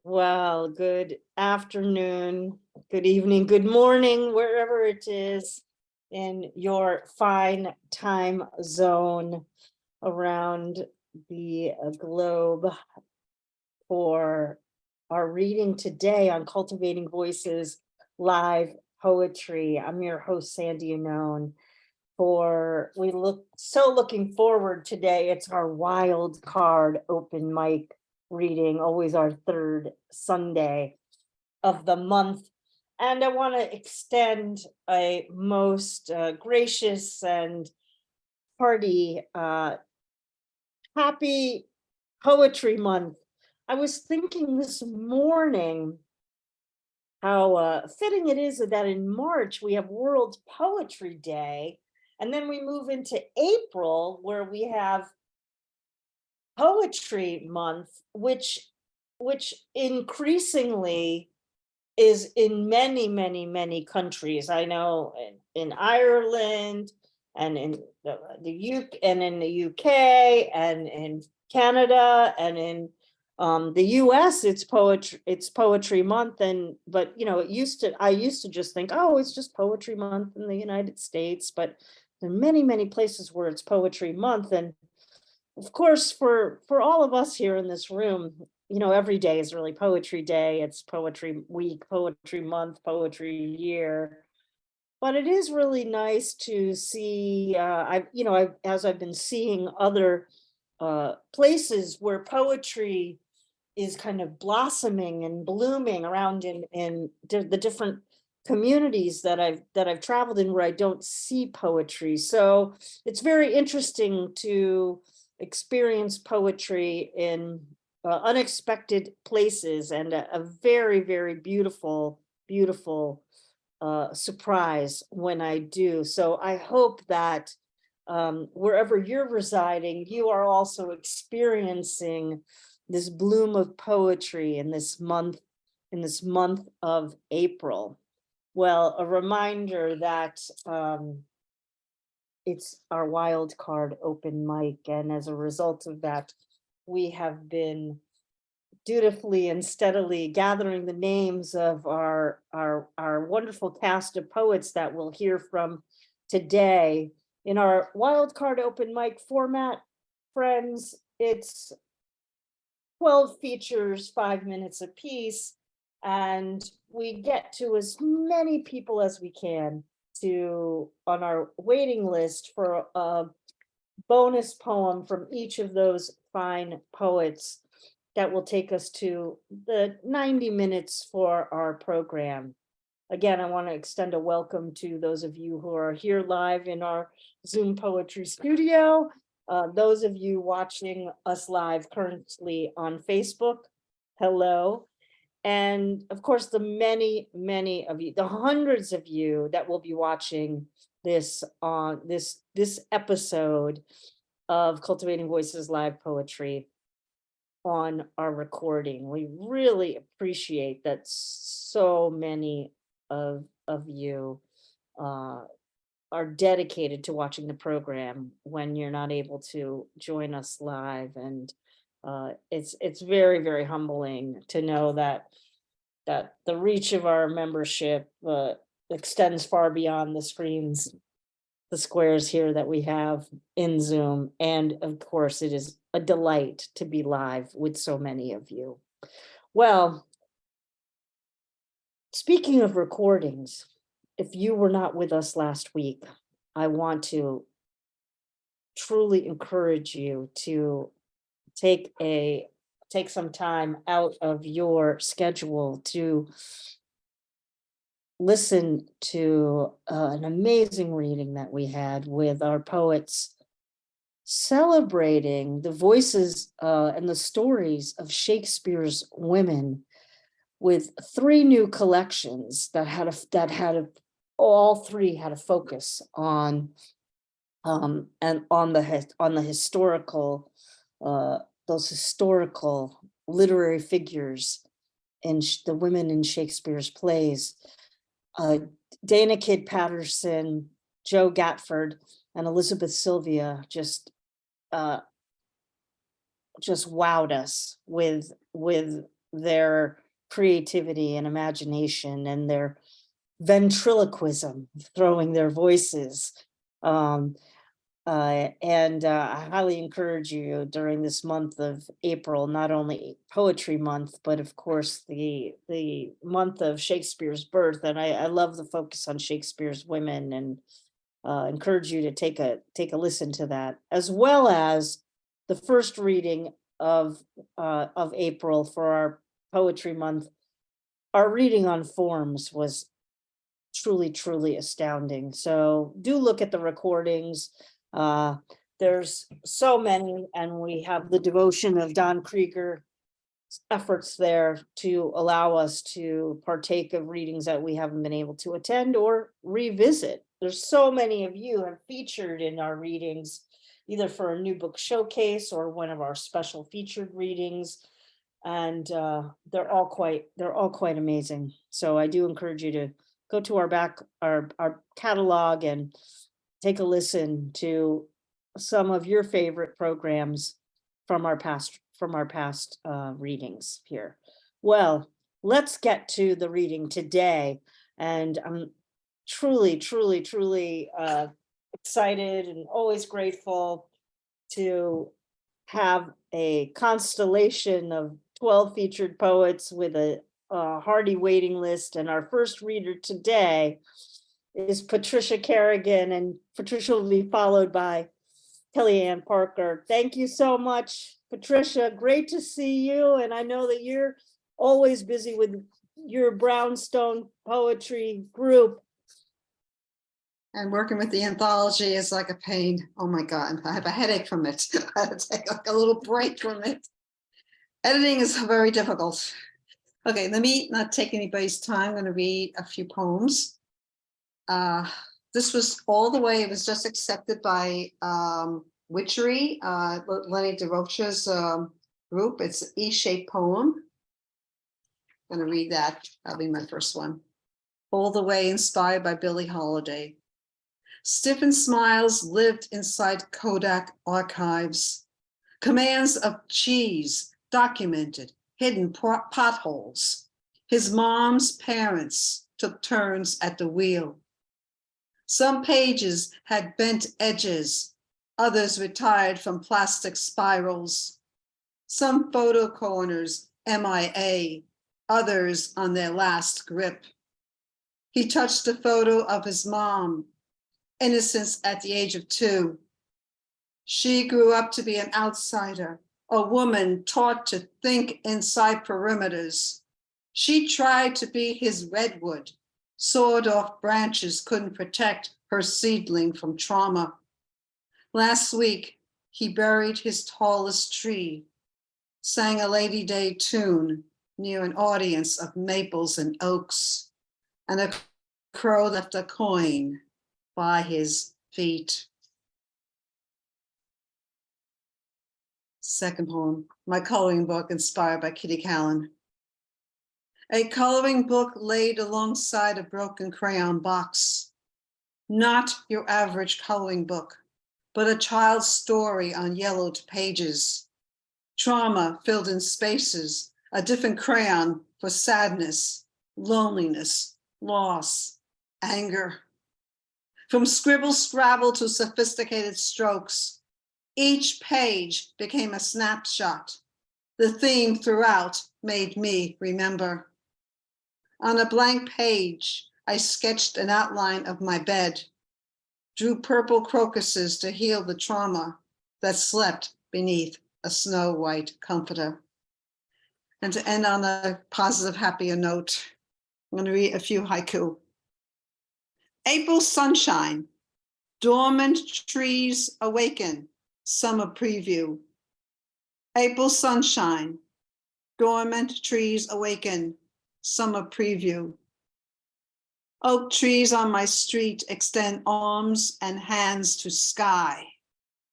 Well, good afternoon, good evening, good morning, wherever it is in your fine time zone around the globe for our reading today on Cultivating Voices Live Poetry. I'm your host, Sandy Yannone. Looking forward today. It's our wild card open mic reading, always our third Sunday of the month. And I want to extend a most gracious and hearty happy poetry month. I was thinking this morning how fitting it is that in March we have World Poetry Day. And then we move into April, where we have Poetry Month, which increasingly is in many, many, many countries. I know in Ireland and in the UK and in Canada and in the US, it's Poetry Month. But I used to just think, oh, it's just Poetry Month in the United States, but there are many, many places where it's Poetry Month. And of course, for all of us here in this room, every day is really Poetry Day. It's Poetry Week, Poetry Month, Poetry Year. But it is really nice to see, as I've been seeing other places where poetry is kind of blossoming and blooming around in the different communities that I've traveled in where I don't see poetry. So it's very interesting to experience poetry in unexpected places, and a very, very beautiful surprise when I do. So I hope that wherever you're residing, you are also experiencing this bloom of poetry in this month of April. Well, a reminder that it's our wild card open mic, and as a result of that, we have been dutifully and steadily gathering the names of our wonderful cast of poets that we'll hear from today. In our wild card open mic format, friends, it's 12 features, 5 minutes apiece, and we get to as many people as we can on our waiting list for a bonus poem from each of those fine poets that will take us to the 90 minutes for our program. Again, I want to extend a welcome to those of you who are here live in our Zoom poetry studio. Those of you watching us live currently on Facebook, hello. And of course, the many, many of you, the hundreds of you that will be watching this on this episode of Cultivating Voices Live Poetry on our recording. We really appreciate that so many of you are dedicated to watching the program when you're not able to join us live. And it's very, very humbling to know that the reach of our membership extends far beyond the squares here that we have in Zoom. And of course, it is a delight to be live with so many of you. Well, speaking of recordings, if you were not with us last week, I want to truly encourage you to take some time out of your schedule to listen to an amazing reading that we had with our poets celebrating the voices and the stories of Shakespeare's women, with 3 new collections all 3 had a focus on and on the historical those historical literary figures and the women in Shakespeare's plays. Dana Kidd Patterson, Jo Gatford, and Elizabeth Sylvia uh, just wowed us with their creativity and imagination and their ventriloquism, throwing their voices. Um, I highly encourage you during this month of April, not only Poetry Month, but of course the month of Shakespeare's birth. And I love the focus on Shakespeare's women, and encourage you to take a listen to that, as well as the first reading of April for our Poetry Month. Our reading on forms was truly astounding. So do look at the recordings. There's so many, and we have the devotion of Don Krieger efforts there to allow us to partake of readings that we haven't been able to attend or revisit. There's so many of you have featured in our readings, either for a new book showcase or one of our special featured readings. And they're all quite amazing. So I do encourage you to go to our catalog and take a listen to some of your favorite programs from our past readings here. Well, let's get to the reading today. And I'm truly excited and always grateful to have a constellation of 12 featured poets with a hearty waiting list. And our first reader today is Patricia Carragon, and Patricia will be followed by Kellianne Parker. Thank you so much, Patricia. Great to see you. And I know that you're always busy with your Brownstone poetry group. And working with the anthology is like a pain. Oh my God, I have a headache from it. I have to take like a little break from it. Editing is very difficult. Okay, let me not take anybody's time. I'm going to read a few poems. This was all the way, it was just accepted by Witchery, Lenny DeRocha's group. It's an E-shaped poem. I'm going to read that. That'll be my first one. All the way, inspired by Billie Holiday. Stiffened smiles lived inside Kodak archives. Commands of cheese documented hidden potholes. His mom's parents took turns at the wheel. Some pages had bent edges, others retired from plastic spirals. Some photo corners MIA, others on their last grip. He touched a photo of his mom, innocence at the age of 2. She grew up to be an outsider, a woman taught to think inside perimeters. She tried to be his redwood. Sawed-off branches couldn't protect her seedling from trauma. Last week, he buried his tallest tree, sang a Lady Day tune near an audience of maples and oaks, and a crow left a coin by his feet. Second poem, my coloring book inspired by Kitty Callan. A coloring book laid alongside a broken crayon box. Not your average coloring book, but a child's story on yellowed pages. Trauma filled in spaces, a different crayon for sadness, loneliness, loss, anger. From scribble scrabble to sophisticated strokes, each page became a snapshot. The theme throughout made me remember. On a blank page, I sketched an outline of my bed, drew purple crocuses to heal the trauma that slept beneath a snow-white comforter. And to end on a positive, happier note, I'm going to read a few haiku. April sunshine, dormant trees awaken, summer preview. April sunshine, dormant trees awaken, summer preview. Oak trees on my street extend arms and hands to sky,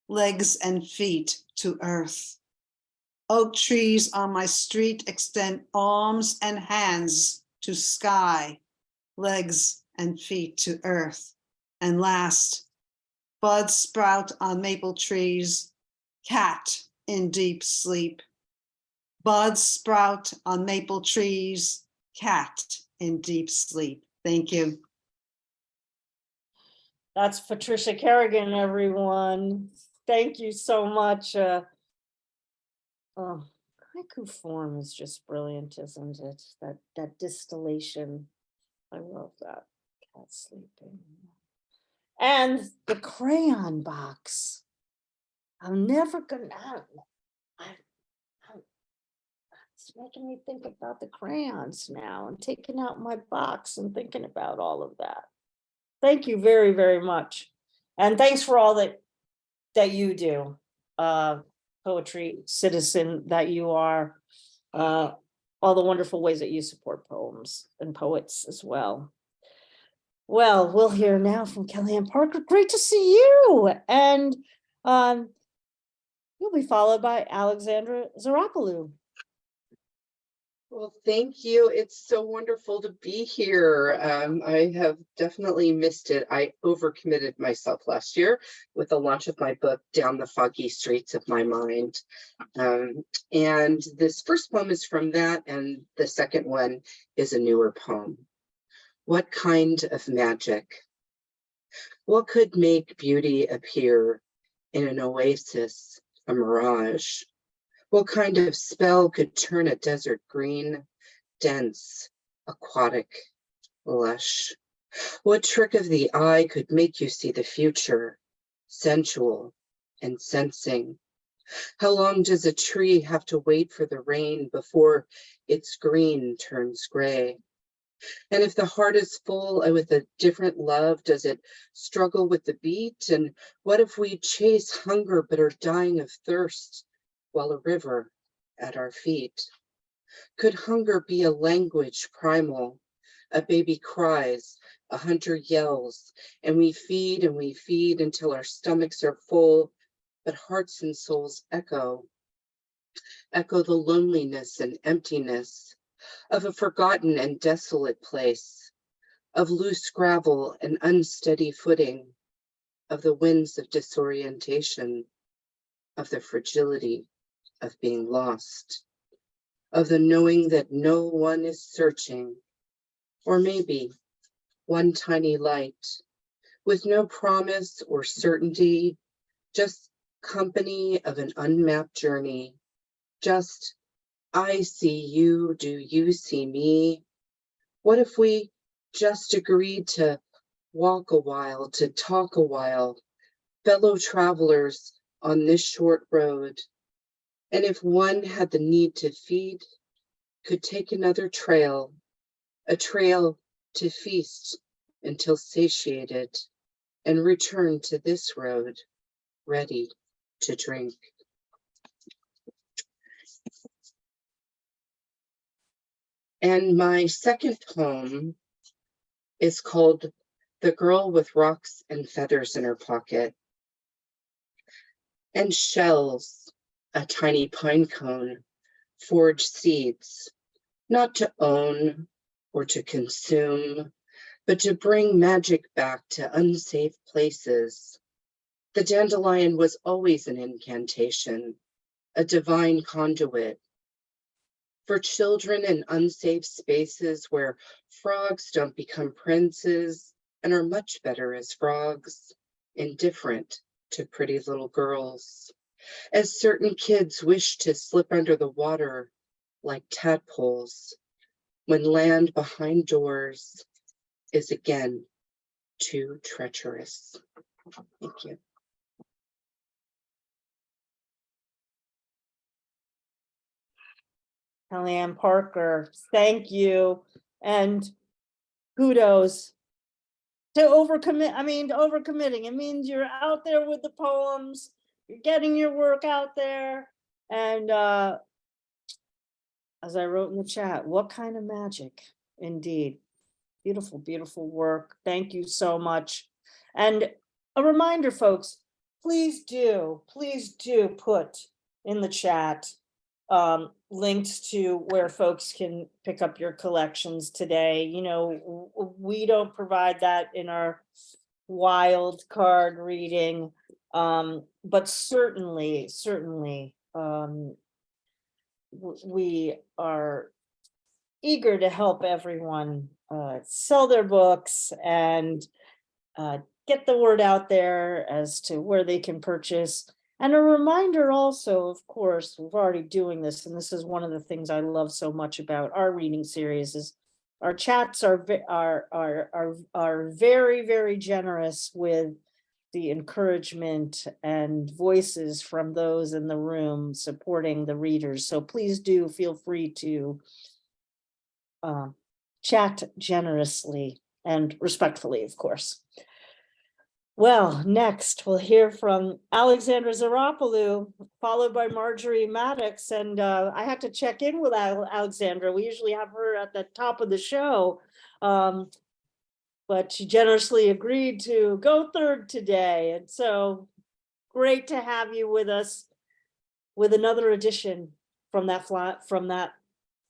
legs and feet to earth. Oak trees on my street extend arms and hands to sky, legs and feet to earth. And last, Buds sprout on maple trees, cat in deep sleep. Buds sprout on maple trees, cat in deep sleep. Thank you. That's Patricia Carragon, everyone. Thank you so much. Oh, haiku form is just brilliant, isn't it? That distillation. I love that. Cat sleeping. And the crayon box. I'm never gonna. It's making me think about the crayons now and taking out my box and thinking about all of that. Thank you very, very much. And thanks for all that you do, poetry citizen that you are, all the wonderful ways that you support poems and poets as well. Well, we'll hear now from Kellianne Parker. Great to see you. And you'll be followed by Alexandra Psaropoulou. Well, thank you. It's so wonderful to be here. I have definitely missed it. I overcommitted myself last year with the launch of my book, Down the Foggy Streets of My Mind. And this first poem is from that, and the second one is a newer poem. What kind of magic? What could make beauty appear in an oasis, a mirage? What kind of spell could turn a desert green, dense, aquatic, lush? What trick of the eye could make you see the future, sensual and sensing? How long does a tree have to wait for the rain before its green turns gray? And if the heart is full with a different love, does it struggle with the beat? And what if we chase hunger but are dying of thirst while a river at our feet? Could hunger be a language primal? A baby cries, a hunter yells, and we feed until our stomachs are full, but hearts and souls echo the loneliness and emptiness of a forgotten and desolate place, of loose gravel and unsteady footing, of the winds of disorientation, of the fragility of being lost, of the knowing that no one is searching, or maybe one tiny light with no promise or certainty, just company of an unmapped journey, just I see you, do you see me? What if we just agreed to walk a while, to talk a while, fellow travelers on this short road? And if one had the need to feed, could take another trail, a trail to feast until satiated, and return to this road, ready to drink. And my second poem is called The Girl with Rocks and Feathers in Her Pocket. And shells, a tiny pine cone, forge seeds, not to own or to consume, but to bring magic back to unsafe places. The dandelion was always an incantation, a divine conduit for children in unsafe spaces where frogs don't become princes and are much better as frogs, indifferent to pretty little girls. As certain kids wish to slip under the water like tadpoles, when land behind doors is again too treacherous. Thank you. Kellianne Parker, thank you. And kudos to overcommitting. It means you're out there with the poems, you're getting your work out there. And as I wrote in the chat, what kind of magic? Indeed. Beautiful, beautiful work. Thank you so much. And a reminder, folks, please do put in the chat links to where folks can pick up your collections today. You know, we don't provide that in our wild card reading. But certainly, we are eager to help everyone sell their books and get the word out there as to where they can purchase. And a reminder also, of course, we're already doing this, and this is one of the things I love so much about our reading series is our chats are very, very generous with the encouragement and voices from those in the room supporting the readers. So please do feel free to chat generously and respectfully, of course. Well, next we'll hear from Alexandra Psaropoulou, followed by Marjorie Maddox. And I had to check in with Alexandra. We usually have her at the top of the show, but she generously agreed to go third today. And so great to have you with us with another edition from that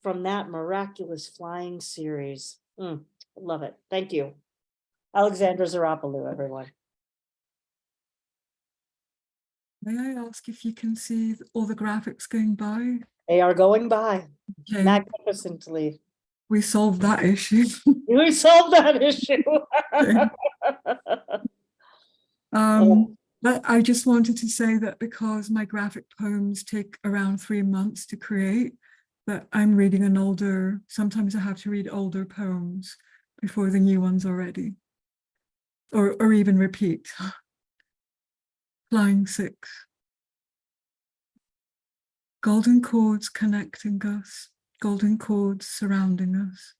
miraculous flying series. Love it. Thank you. Alexandra Psaropoulou, everyone. May I ask if you can see all the graphics going by? They are going by Okay, magnificently. we solved that issue. We solved that issue. But I just wanted to say that because my graphic poems take around 3 months to create, that I'm reading sometimes I have to read older poems before the new ones are ready, or even repeat. Flying 6. Golden cords connecting us, golden cords surrounding us.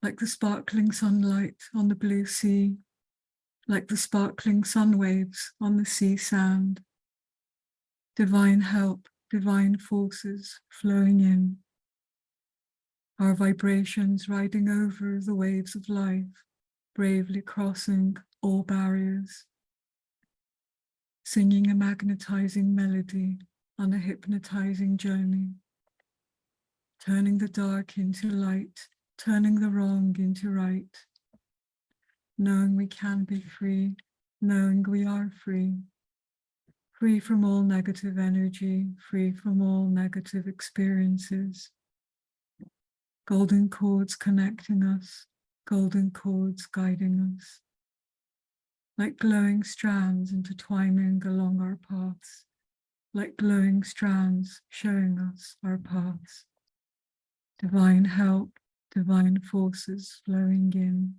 Like the sparkling sunlight on the blue sea, like the sparkling sun waves on the sea sand. Divine help, divine forces flowing in. Our vibrations riding over the waves of life, bravely crossing all barriers. Singing a magnetizing melody on a hypnotizing journey. Turning the dark into light, turning the wrong into right. Knowing we can be free, knowing we are free. Free from all negative energy, free from all negative experiences. Golden cords connecting us, golden cords guiding us. Like glowing strands intertwining along our paths, like glowing strands showing us our paths. Divine help, divine forces flowing in.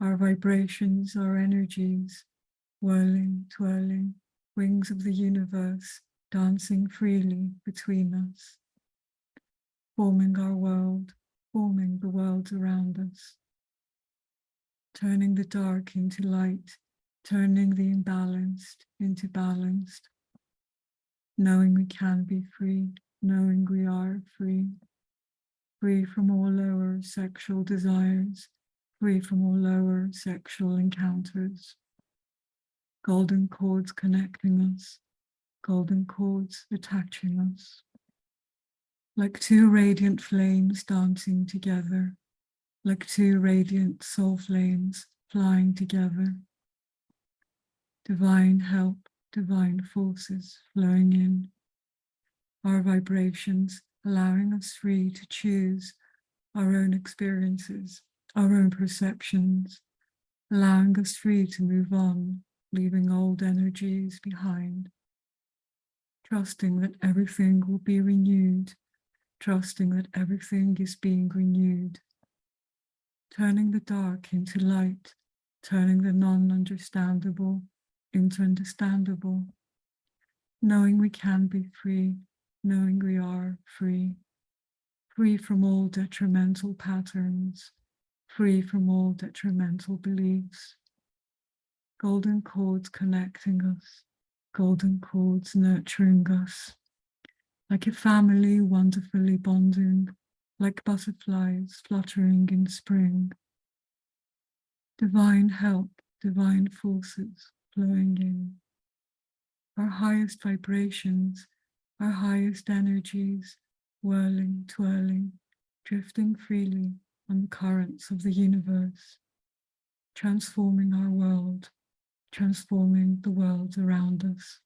Our vibrations, our energies, whirling, twirling, wings of the universe, dancing freely between us. Forming our world, forming the world around us. Turning the dark into light, turning the imbalanced into balanced. Knowing we can be free, knowing we are free. Free from all lower sexual desires, free from all lower sexual encounters. Golden cords connecting us, golden cords attaching us. Like two radiant flames dancing together, like two radiant soul flames flying together. Divine help, divine forces flowing in. Our vibrations allowing us free to choose our own experiences, our own perceptions, allowing us free to move on, leaving old energies behind. Trusting that everything will be renewed, trusting that everything is being renewed. Turning the dark into light, turning the non-understandable into understandable. Knowing we can be free, knowing we are free. Free from all detrimental patterns, free from all detrimental beliefs. Golden cords connecting us, golden cords nurturing us. Like a family wonderfully bonding, like butterflies fluttering in spring. Divine help, divine forces flowing in. Our highest vibrations, our highest energies, whirling, twirling, drifting freely on the currents of the universe. transforming our world, transforming the world around us,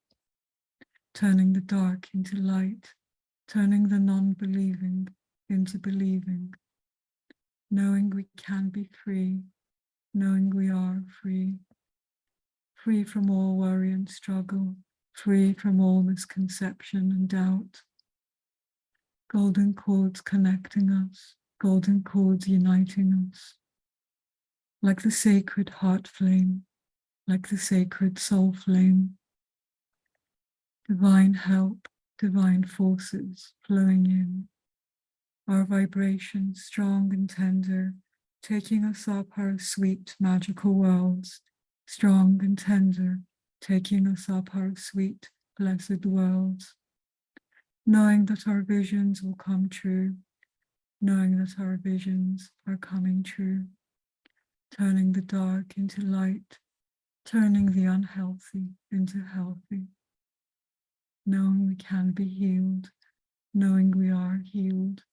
turning the dark into light, turning the non-believing into believing, knowing we can be free, knowing we are free, free from all worry and struggle, free from all misconception and doubt. Golden cords connecting us, golden cords uniting us, like the sacred heart flame, like the sacred soul flame. Divine help, divine forces flowing in, our vibration strong and tender, taking us up our sweet magical worlds, strong and tender, taking us up our sweet blessed worlds, knowing that our visions will come true, knowing that our visions are coming true, turning the dark into light, turning the unhealthy into healthy, knowing we can be healed, knowing we are healed,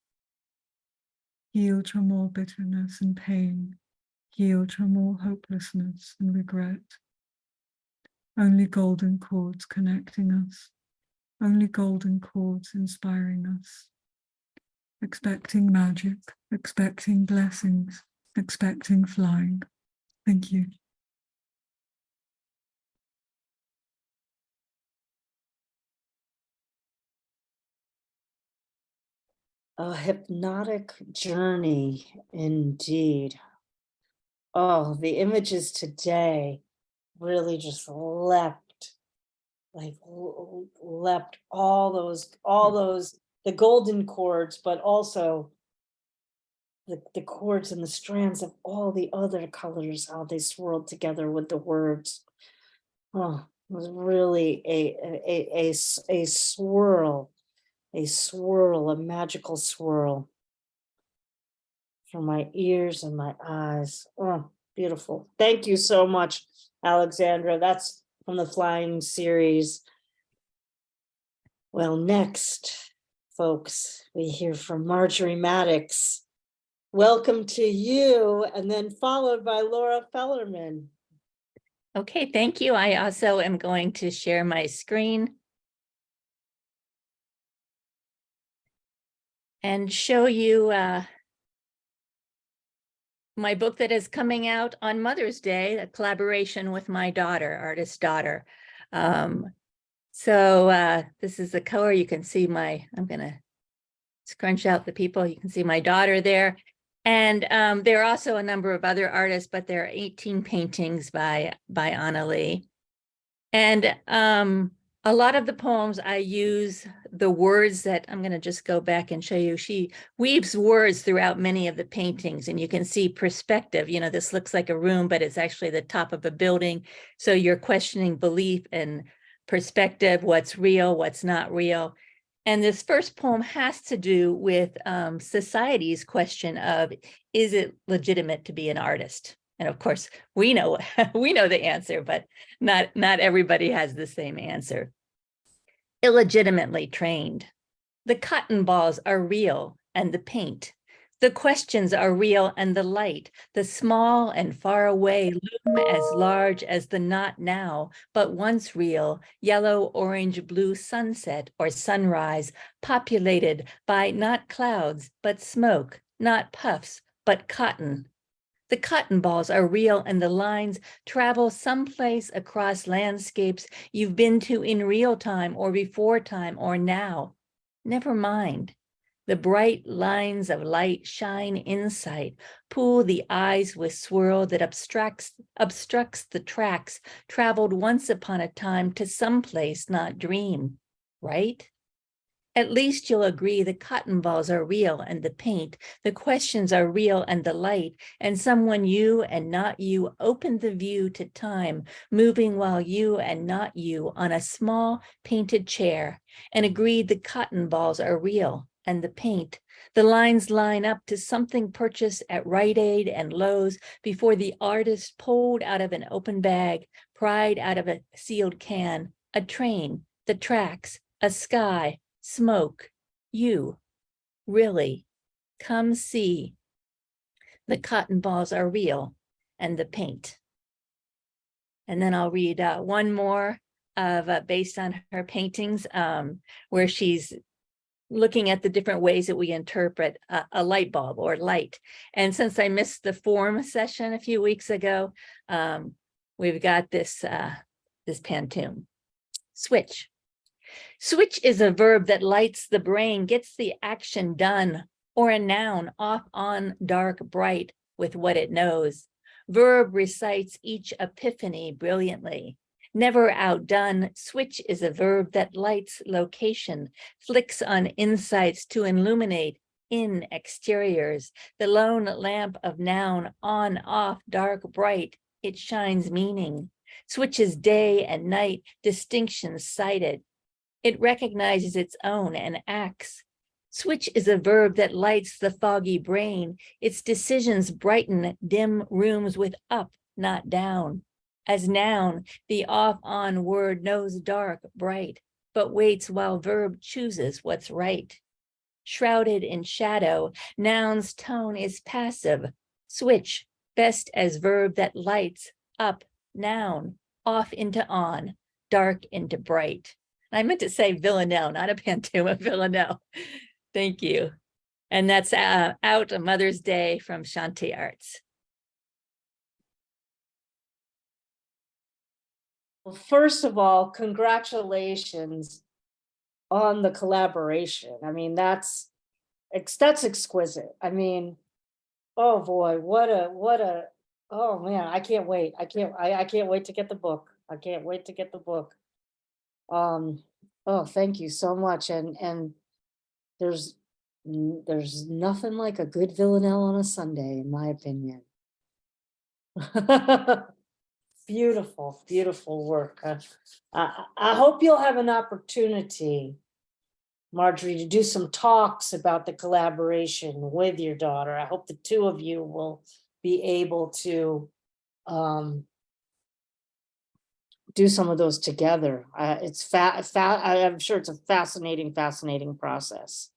healed from all bitterness and pain, healed from all hopelessness and regret. Only golden cords connecting us, only golden cords inspiring us, expecting magic, expecting blessings, expecting flying. Thank you. A hypnotic journey indeed. Oh, the images today really just leapt, leapt all those, the golden cords, but also the cords and the strands of all the other colors, how they swirled together with the words. Oh, it was really a swirl, a magical swirl from my ears and my eyes. Oh, beautiful. Thank you so much, Alexandra. That's from the Flying series. Well, next, folks, we hear from Marjorie Maddox. Welcome to you, and then followed by Laura Felleman. Okay, thank you. I also am going to share my screen and show you my book that is coming out on Mother's Day, a collaboration with my daughter, artist daughter. This is the color. You can see I'm gonna scrunch out the people. You can see my daughter there. And there are also a number of other artists, but there are 18 paintings by Annalee. And a lot of the poems, I use the words that I'm going to just go back and show you. She weaves words throughout many of the paintings, and you can see perspective. You know, this looks like a room, but it's actually the top of a building. So you're questioning belief and perspective, what's real, what's not real. And this first poem has to do with society's question of, is it legitimate to be an artist? And of course, we know the answer, but not everybody has the same answer. Illegitimately trained. The cotton balls are real and the paint. The questions are real and the light. The small and far away loom as large as the not now, but once real, yellow, orange, blue sunset or sunrise, populated by not clouds, but smoke, not puffs, but cotton. The cotton balls are real and the lines travel someplace across landscapes you've been to in real time or before time or now. Never mind. The bright lines of light shine insight, pool the eyes with swirl that obstructs the tracks traveled once upon a time to someplace not dream, right? At least you'll agree the cotton balls are real and the paint, the questions are real and the light, and someone you and not you opened the view to time, moving while you and not you on a small painted chair, and agreed the cotton balls are real and the paint. The lines line up to something purchased at Rite Aid and Lowe's before the artist pulled out of an open bag, pried out of a sealed can, a train, the tracks, a sky, smoke, you, really, come see. The cotton balls are real and the paint. And then I'll read one more of based on her paintings, where she's looking at the different ways that we interpret a light bulb or light. And since I missed the form session a few weeks ago, we've got this pantoum. Switch. Switch is a verb that lights the brain, gets the action done, or a noun off on dark bright with what it knows. Verb recites each epiphany brilliantly. Never outdone, switch is a verb that lights location, flicks on insights to illuminate in exteriors. The lone lamp of noun, on, off, dark, bright, it shines meaning. Switches day and night, distinctions cited. It recognizes its own and acts. Switch is a verb that lights the foggy brain. Its decisions brighten dim rooms with up, not down. As noun, the off-on word knows dark, bright, but waits while verb chooses what's right. Shrouded in shadow, noun's tone is passive. Switch, best as verb that lights, up, noun, off into on, dark into bright. I meant to say villanelle, not a pantoum, a villanelle. Thank you. And that's out on Mother's Day from Shanti Arts. Well, first of all, congratulations on the collaboration. I mean, that's exquisite. I mean, oh boy, oh man, I can't wait. I can't wait to get the book. I can't wait to get the book. Oh, thank you so much. And there's nothing like a good villanelle on a Sunday, in my opinion. Beautiful, beautiful work. I hope you'll have an opportunity, Marjorie, to do some talks about the collaboration with your daughter. I hope the two of you will be able to do some of those together. I'm sure it's a fascinating process.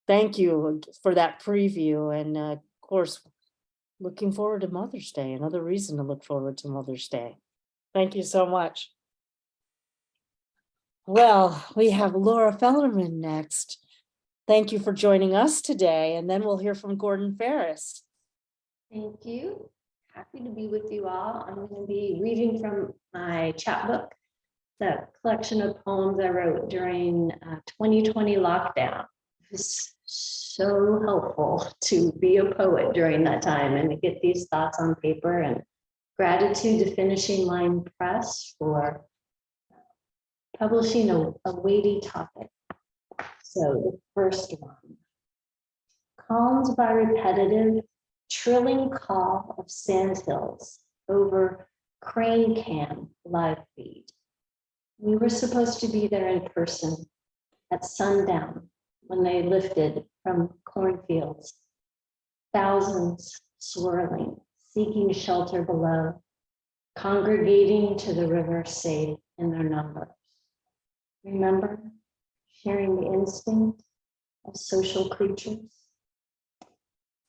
Thank you for that preview. And of course, looking forward to Mother's Day, another reason to look forward to Mother's Day. Thank you so much. Well, we have Laura Felleman next. Thank you for joining us today, and then we'll hear from Gordon Ferris. Thank you. Happy to be with you all. I'm going to be reading from my chapbook, the collection of poems I wrote during 2020 lockdown. It was so helpful to be a poet during that time and to get these thoughts on paper, and gratitude to Finishing Line Press for publishing a weighty topic. So the first one, calmed by repetitive trilling call of sandhills over crane cam live feed. We were supposed to be there in person at sundown when they lifted from cornfields, thousands swirling, seeking shelter below, congregating to the river safe in their numbers. Remember sharing the instinct of social creatures?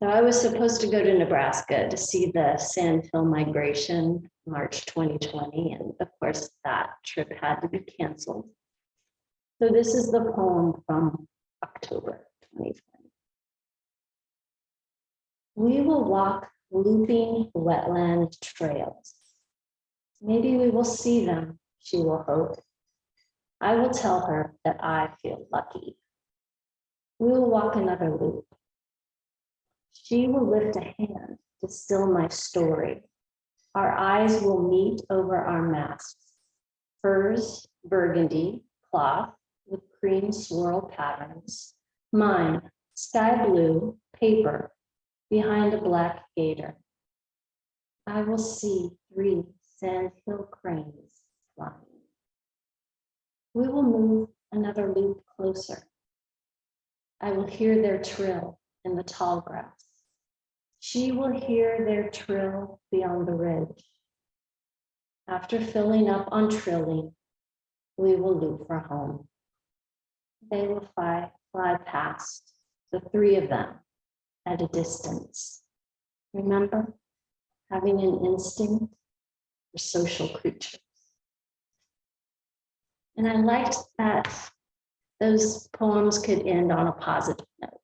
So I was supposed to go to Nebraska to see the sandhill migration, March 2020, and of course that trip had to be canceled. So this is the poem from October 2020. We will walk looping wetland trails. Maybe we will see them, she will hope. I will tell her that I feel lucky. We will walk another loop. She will lift a hand to still my story. Our eyes will meet over our masks. Hers, burgundy, cloth with cream swirl patterns. Mine, sky blue, paper, behind a black gaiter. I will see 3 sandhill cranes flying. We will move another loop closer. I will hear their trill in the tall grass. She will hear their trill beyond the ridge. After filling up on trilling, we will loop for home. They will fly past, the 3 of them, at a distance. Remember? having an instinct for social creatures. And I liked that those poems could end on a positive note.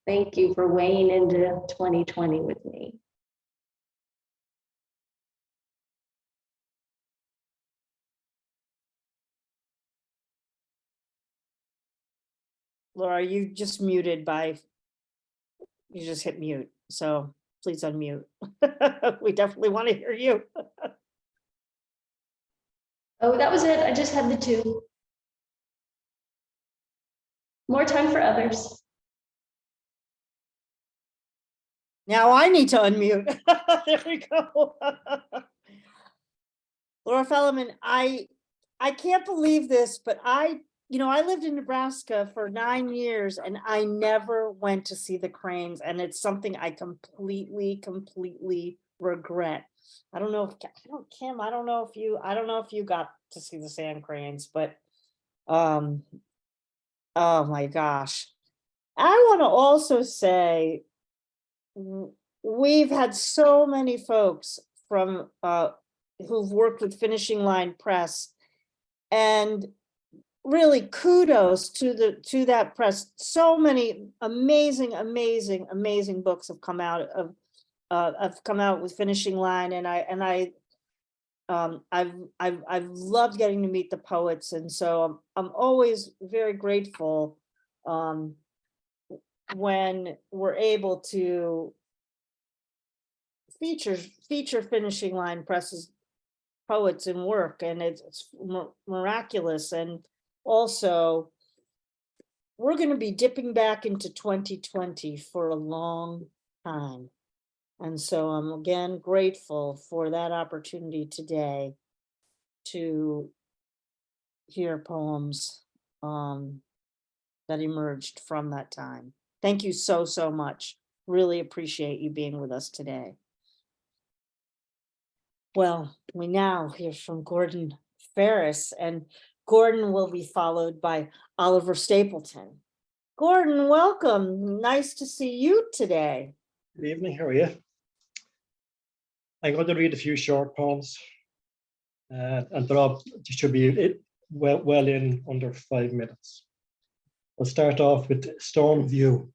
Thank you for weighing into 2020 with me. Laura, you just muted by, you just hit mute, so please unmute. We definitely want to hear you. Oh, that was it. I just had the two. More time for others. Now I need to unmute. There we go. Laura Felleman, I can't believe this, but I lived in Nebraska for 9 years and I never went to see the cranes, and it's something I completely regret. I don't know if Kim, I don't know if you got to see the sand cranes, but oh my gosh. I want to also say we've had so many folks from who've worked with Finishing Line Press, and really kudos to that press. So many amazing books have come out with Finishing Line, and I've loved getting to meet the poets, and so I'm always very grateful when we're able to feature Finishing Line Press's poets and work, and it's miraculous. And also, we're going to be dipping back into 2020 for a long time, and so I'm again grateful for that opportunity today to hear poems that emerged from that time. Thank you so much. Really appreciate you being with us today. Well, we now hear from Gordon Ferris, and Gordon will be followed by Oliver Stapleton. Gordon, welcome. Nice to see you today. Good evening, how are you? I'm going to read a few short poems, and they're all, they should be well in under 5 minutes. I'll start off with Storm View.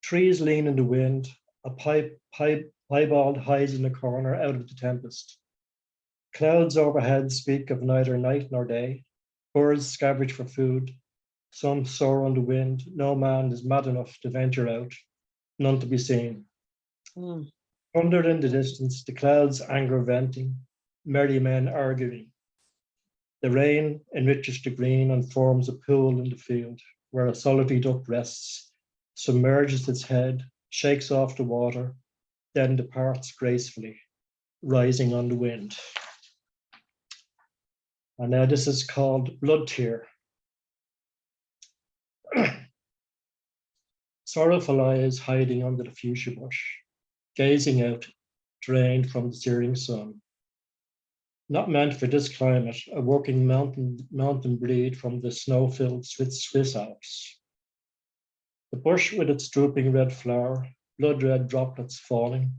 Trees lean in the wind, a piebald hides in the corner out of the tempest. Clouds overhead speak of neither night nor day. Birds scavenge for food. Some soar on the wind. No man is mad enough to venture out. None to be seen. Thunder in the distance, the clouds anger venting, merry men arguing. The rain enriches the green and forms a pool in the field where a solitary duck rests, submerges its head, shakes off the water, then departs gracefully, rising on the wind. And now this is called Blood Tear. Sorrowful eyes hiding under the fuchsia bush, gazing out, drained from the searing sun. Not meant for this climate, a working mountain breed from the snow-filled Swiss Alps. The bush with its drooping red flower, blood-red droplets falling.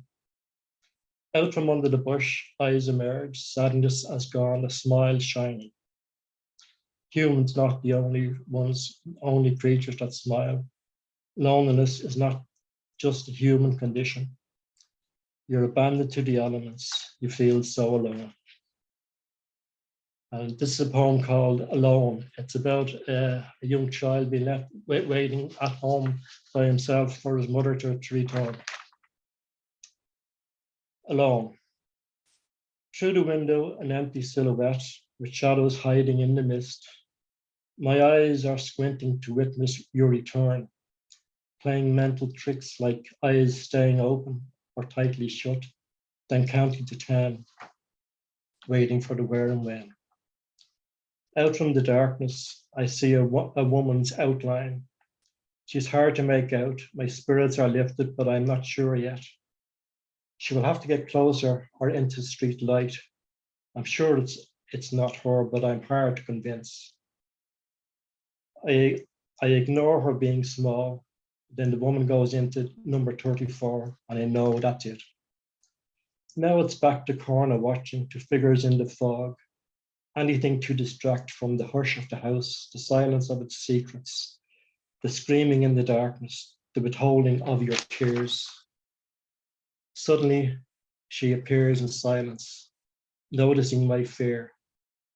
Out from under the bush, eyes emerge, sadness has gone, a smile shining. Humans not the only creatures that smile. Loneliness is not just a human condition. You're abandoned to the elements, you feel so alone. And this is a poem called Alone. It's about a young child being left waiting at home by himself for his mother to return. Alone. Through the window, an empty silhouette with shadows hiding in the mist. My eyes are squinting to witness your return, playing mental tricks like eyes staying open or tightly shut, then counting to 10, waiting for the where and when. Out from the darkness, I see a woman's outline. She's hard to make out. My spirits are lifted, but I'm not sure yet. She will have to get closer or into street light. I'm sure it's not her, but I'm hard to convince. I ignore her being small, Then the woman goes into number 34, and I know that's it. Now it's back to corner watching, to figures in the fog. Anything to distract from the hush of the house, the silence of its secrets, the screaming in the darkness, the withholding of your tears. Suddenly, she appears in silence, noticing my fear.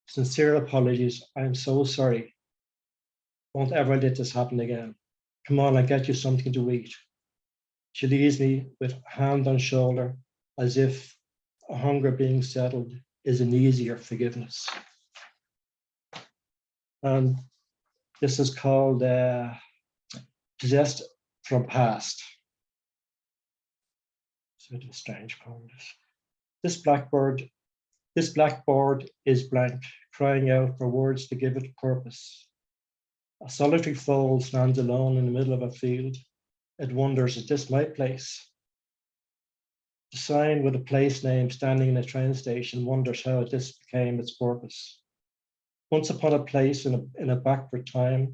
Sincere apologies, I am so sorry. Won't ever let this happen again. Come on, I'll get you something to eat. She leaves me with hand on shoulder, as if a hunger being settled is an easier forgiveness. And this is called Possessed from Past. Sort of a strange poem. This blackboard is blank, crying out for words to give it purpose. A solitary foal stands alone in the middle of a field. It wonders, is this my place? The sign with a place name standing in a train station wonders how this became its purpose. Once upon a place in a backward time,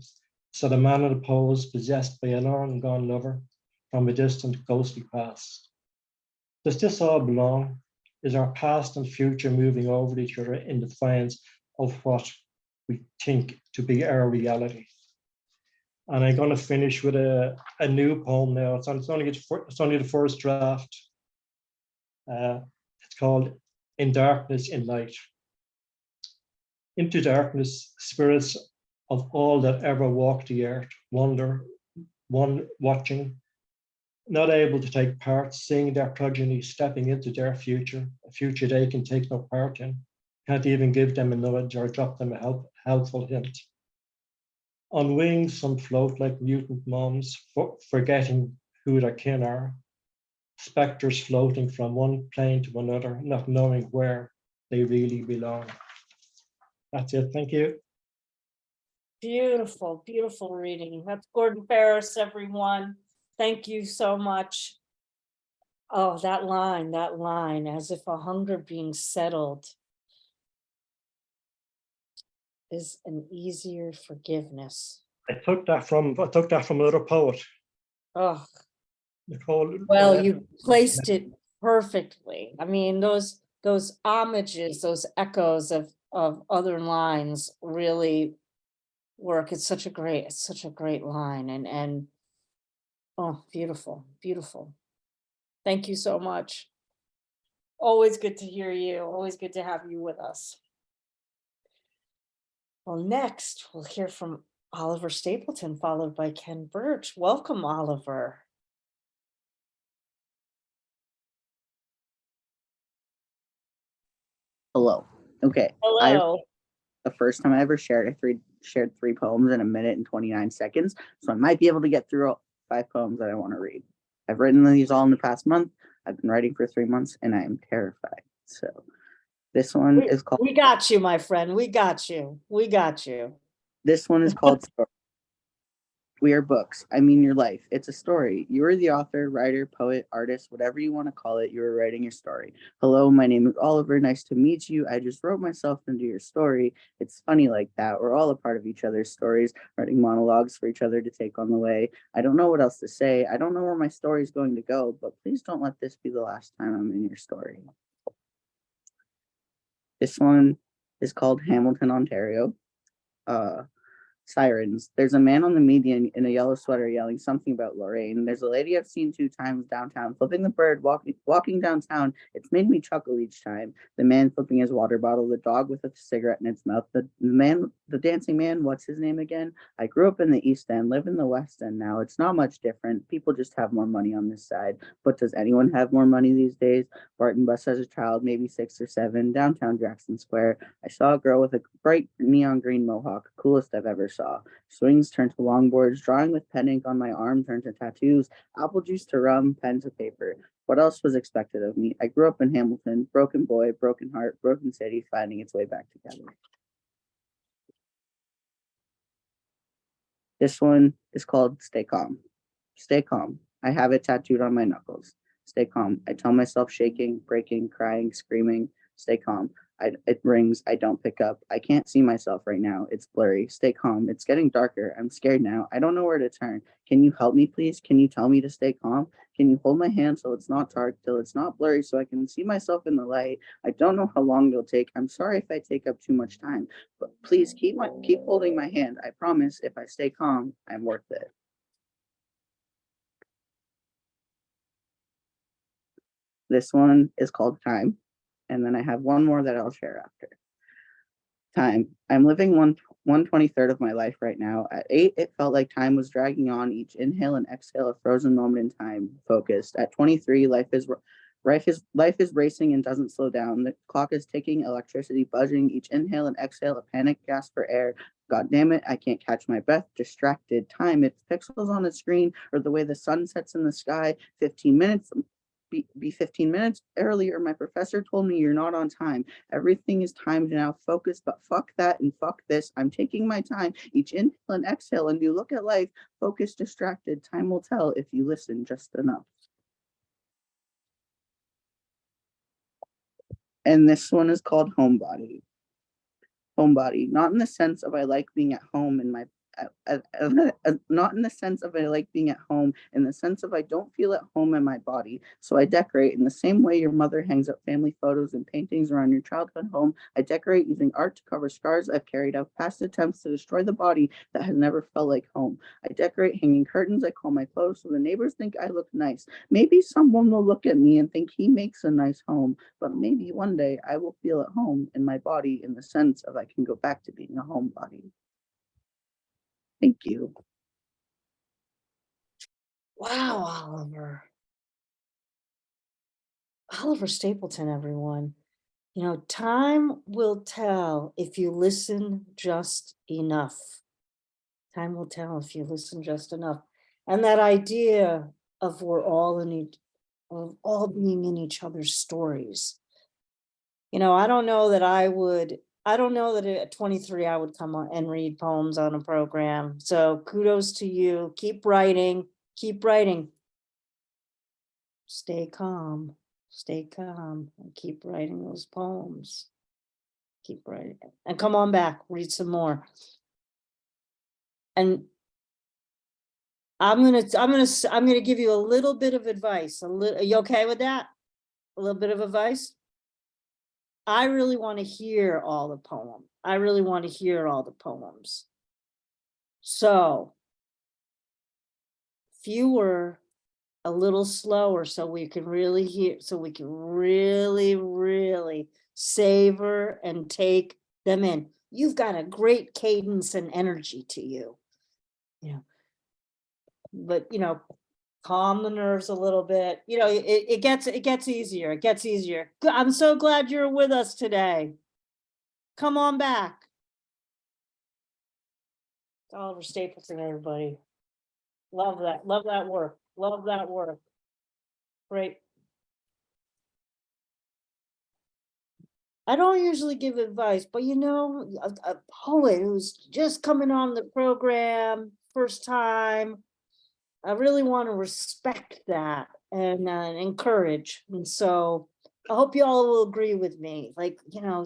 sat a man in a pose possessed by a long gone lover from a distant ghostly past. Does this all belong? Is our past and future moving over each other in defiance of what we think to be our reality? And I'm going to finish with a new poem now. It's only the first draft. It's called In Darkness, in Light. Into darkness, spirits of all that ever walked the earth, wander, one watching, not able to take part, seeing their progeny stepping into their future, a future they can take no part in, can't even give them a nudge or drop them a helpful hint. On wings, some float like mutant moms, forgetting who their kin are, specters floating from one plane to another, not knowing where they really belong. That's it. Thank you. Beautiful, beautiful reading. That's Gordon Ferris, everyone. Thank you so much. Oh, that line, as if a hunger being settled is an easier forgiveness. I took that from another poet. Oh, Nicole. well, you placed it perfectly. I mean, those homages, those echoes of other lines really work. It's such a great line, and oh, beautiful, beautiful. Thank you so much. Always good to hear you. Always good to have you with us. Well, next we'll hear from Oliver Stapleton, followed by Ken Burch. Welcome, Oliver. Hello. Okay. Hello. The first time I ever shared three poems in a minute and 29 seconds. So I might be able to get through all 5 poems that I want to read. I've written these all in the past month. I've been writing for 3 months and I am terrified. So this one is called. We got you, my friend. We got you. We got you. This one is called Story. We are books. I mean your life. It's a story. You are the author, writer, poet, artist, whatever you want to call it. You are writing your story. Hello, my name is Oliver. Nice to meet you. I just wrote myself into your story. It's funny like that. We're all a part of each other's stories, writing monologues for each other to take on the way. I don't know what else to say. I don't know where my story is going to go, but please don't let this be the last time I'm in your story. This one is called Hamilton, Ontario. Sirens. There's a man on the median in a yellow sweater yelling something about Lorraine. There's a lady I've seen 2 times downtown, flipping the bird, walking downtown. It's made me chuckle each time. The man flipping his water bottle, the dog with a cigarette in its mouth, the dancing man, what's his name again? I grew up in the East End, live in the West End now. It's not much different. People just have more money on this side. But does anyone have more money these days? Barton Bus as a child, maybe 6 or 7, downtown Jackson Square. I saw a girl with a bright neon green mohawk, coolest I've ever saw. Swings turned to longboards, drawing with pen ink on my arm turned to tattoos, apple juice to rum, pen to paper. What else was expected of me? I grew up in Hamilton, broken boy, broken heart, broken city, finding its way back together. This one is called Stay Calm. Stay calm. I have it tattooed on my knuckles. Stay calm. I tell myself shaking, breaking, crying, screaming. Stay calm. It rings. I don't pick up. I can't see myself right now. It's blurry. Stay calm. It's getting darker. I'm scared now. I don't know where to turn. Can you help me, please? Can you tell me to stay calm? Can you hold my hand so it's not dark, till it's not blurry, so I can see myself in the light? I don't know how long it'll take. I'm sorry if I take up too much time, but please keep holding my hand. I promise if I stay calm, I'm worth it. This one is called Time. And then I have one more that I'll share after. Time. I'm living 1/23 of my life right now. At 8, it felt like time was dragging on. Each inhale and exhale, a frozen moment in time, focused. At 23, life is racing and doesn't slow down. The clock is ticking, electricity buzzing. Each inhale and exhale, a panic gasp for air. God damn it, I can't catch my breath. Distracted. Time, it's pixels on the screen, or the way the sun sets in the sky. 15 minutes. Be 15 minutes earlier. My professor told me you're not on time. Everything is timed now. Focus, but fuck that and fuck this. I'm taking my time. Each inhale and exhale, and you look at life. Focus, distracted. Time will tell if you listen just enough. And this one is called Homebody. Homebody, not in the sense of I like being at home in my not in the sense of I like being at home, in the sense of I don't feel at home in my body. So I decorate in the same way your mother hangs up family photos and paintings around your childhood home. I decorate using art to cover scars I've carried out, past attempts to destroy the body that has never felt like home. I decorate hanging curtains I call my clothes so the neighbors think I look nice. Maybe someone will look at me and think he makes a nice home, but maybe one day I will feel at home in my body, in the sense of I can go back to being a homebody. Thank you. Wow, Oliver. Oliver Stapelton, everyone. You know, time will tell if you listen just enough. Time will tell if you listen just enough. And that idea of we're all of all being in each other's stories. You know, I don't know that at 23 I would come on and read poems on a program. So kudos to you. Keep writing, keep writing. Stay calm, and keep writing those poems. Keep writing. And come on back, read some more. And I'm gonna give you a little bit of advice. Are you okay with that? A little bit of advice? I really want to hear all the poem. I really want to hear all the poems. So if you were a little slower so we can really hear, so we can really, really savor and take them in. You've got a great cadence and energy to you. You know, but you know, calm the nerves a little bit. You know, it gets easier. It gets easier. I'm so glad you're with us today. Come on back. It's Oliver Stapleton, everybody. Love that. Love that work. Love that work. Great. I don't usually give advice, but you know, a poet who's just coming on the program, first time, I really want to respect that and encourage. And so I hope you all will agree with me. Like, you know,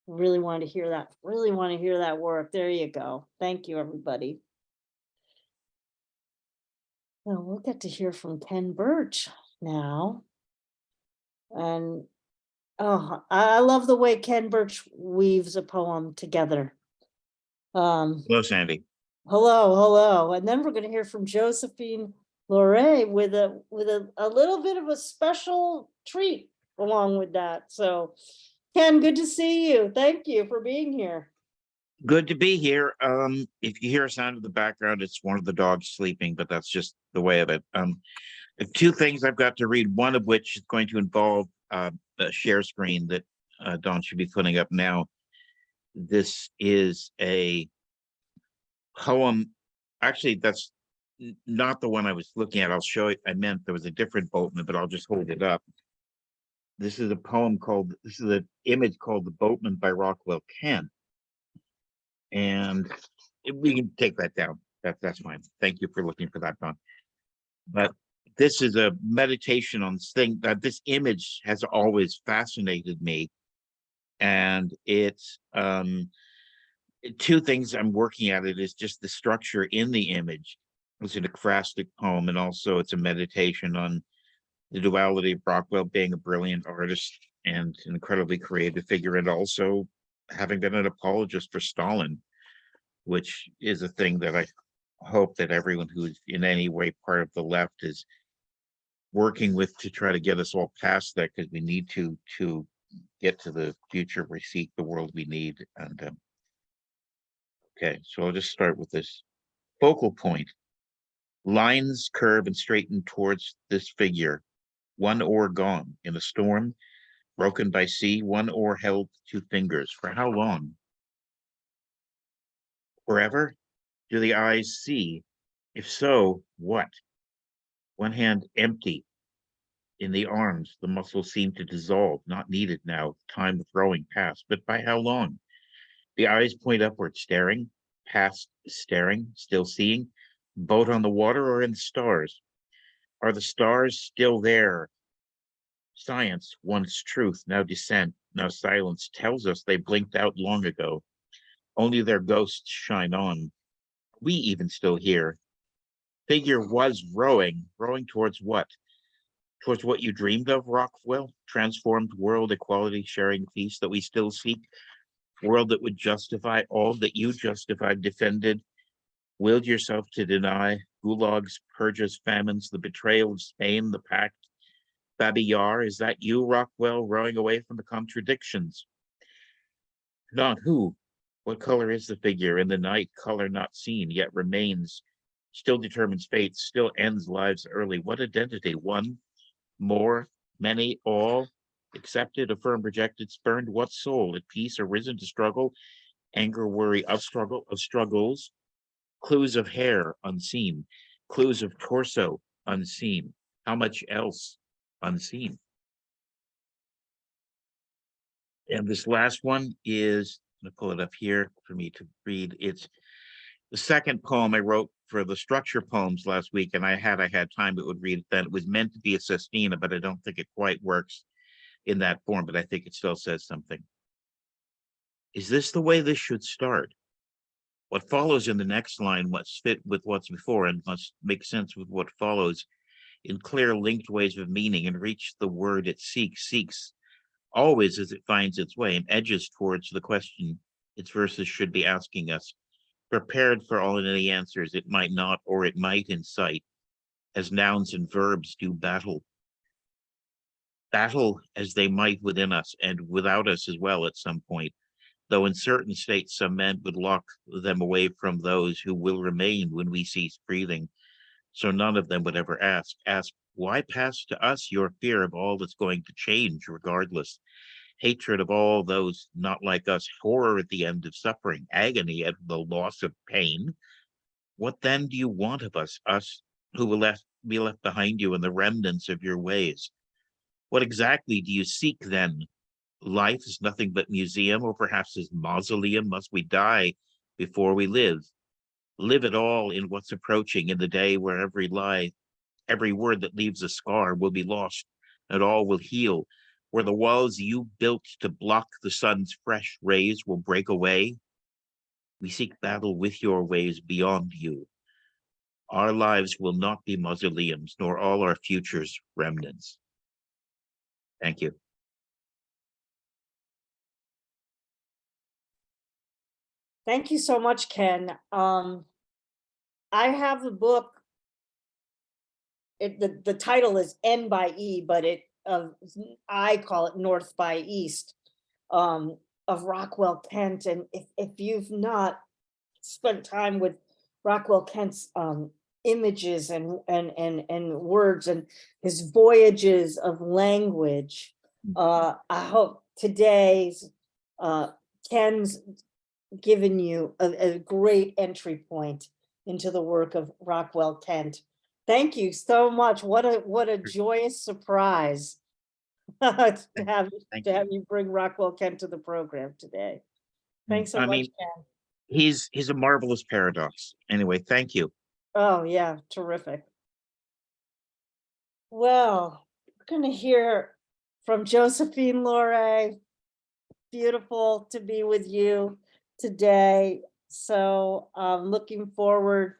really want to hear that. Really want to hear that work. There you go. Thank you, everybody. Well, we'll get to hear from Ken Burch now. And oh, I love the way Ken Burch weaves a poem together. Hello, Sandy. Hello. And then we're going to hear from Josephine LoRe with a little bit of a special treat along with that. So Ken, good to see you. Thank you for being here. Good to be here. If you hear a sound in the background, it's one of the dogs sleeping, but that's just the way of it. Two things I've got to read, one of which is going to involve a share screen that Dawn should be putting up now. This is a poem. Actually, that's not the one I was looking at. I'll show it. I meant there was a different boatman, but I'll just hold it up. This is a poem called, this is an image called The Boatman by Rockwell Ken. And we can take that down. That's fine. Thank you for looking for that, Don. But this is a meditation on this thing that this image has always fascinated me. And it's two things I'm working at. It is just the structure in the image. It's an ekphrastic poem, and also it's a meditation on the duality of Rockwell being a brilliant artist and an incredibly creative figure, and also having been an apologist for Stalin, which is a thing that I hope that everyone who's in any way part of the left is working with to try to get us all past that, because we need to get to the future where we seek the world we need. And okay, so I'll just start with this focal point. Lines curve and straighten towards this figure. One oar gone in a storm, broken by sea, one oar held 2 fingers. For how long? Forever? Do the eyes see? If so, what? One hand empty. In the arms, the muscles seem to dissolve, not needed now, time of rowing past, but by how long? The eyes point upward, staring, past staring, still seeing, boat on the water or in the stars? Are the stars still there? Science, once truth, now dissent, now silence, tells us they blinked out long ago. Only their ghosts shine on. We even still hear. Figure was rowing towards what? Towards what you dreamed of, Rockwell? Transformed world, equality, sharing, peace that we still seek? World that would justify all that you justified, defended, willed yourself to deny? Gulags, purges, famines, the betrayal of Spain, the pact, Babi Yar, is that you, Rockwell, rowing away from the contradictions? Not who? What color is the figure in the night? Color not seen, yet remains, still determines fate, still ends lives early. What identity? One, more, many, all, accepted, affirmed, rejected, spurned? What soul? At peace, arisen to struggle, anger, worry, of struggles, clues of hair unseen, clues of torso unseen. How much else unseen? And this last one is, I'm gonna pull it up here for me to read. It's the second poem I wrote for the structure poems last week, and I had time, it would read it then. It was meant to be a sestina, but I don't think it quite works in that form, but I think it still says something. Is this the way this should start? What follows in the next line must fit with what's before and must make sense with what follows in clear linked ways of meaning and reach the word it seeks always as it finds its way and edges towards the question its verses should be asking us, prepared for all and any answers it might not or it might incite, as nouns and verbs do battle as they might within us and without us as well at some point, though in certain states some men would lock them away from those who will remain when we cease breathing. So none of them would ever ask, why pass to us your fear of all that's going to change regardless? Hatred of all those not like us, horror at the end of suffering, agony at the loss of pain. What then do you want of us who will be left behind you in the remnants of your ways? What exactly do you seek then? Life is nothing but museum, or perhaps is mausoleum? Must we die before we live? Live it all in what's approaching, in the day where every lie, every word that leaves a scar will be lost and all will heal, where the walls you built to block the sun's fresh rays will break away. We seek battle with your ways beyond you. Our lives will not be mausoleums, nor all our futures remnants. Thank you. Thank you so much, Ken. I have the book. The title is N by E, but I call it North by East, of Rockwell Kent. And if you've not spent time with Rockwell Kent's images and words and his voyages of language, I hope today's Ken's given you a great entry point into the work of Rockwell Kent. Thank you so much. What a joyous surprise to have you bring Rockwell Kent to the program today. Thanks so much, Ken. He's a marvelous paradox. Anyway, thank you. Oh yeah, terrific. Well, we're gonna hear from Josephine LoRe. beautiful to be with you today. So looking forward.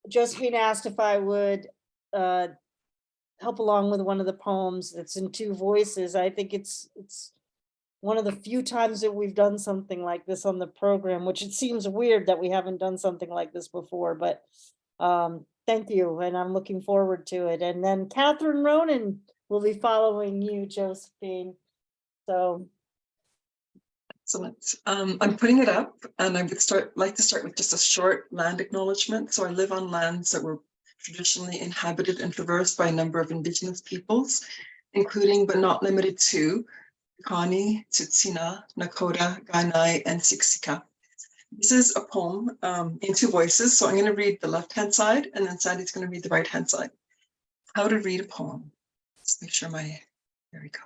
Josephine asked if I would help along with one of the poems that's in 2 voices. I think it's one of the few times that we've done something like this on the program, which it seems weird that we haven't done something like this before, but thank you, and I'm looking forward to it. And then Catherine Ronan will be following you, Josephine. So Excellent. I'm putting it up, and I would like to start with just a short land acknowledgement. So I live on lands that were traditionally inhabited and traversed by a number of Indigenous peoples, including but not limited to Kainai, Tsuut'ina, Nakota, Kainai, and Siksika. This is a poem in 2 voices, so I'm going to read the left-hand side, and then Sandy's going to read the right-hand side. How to read a poem. Let's make sure there we go.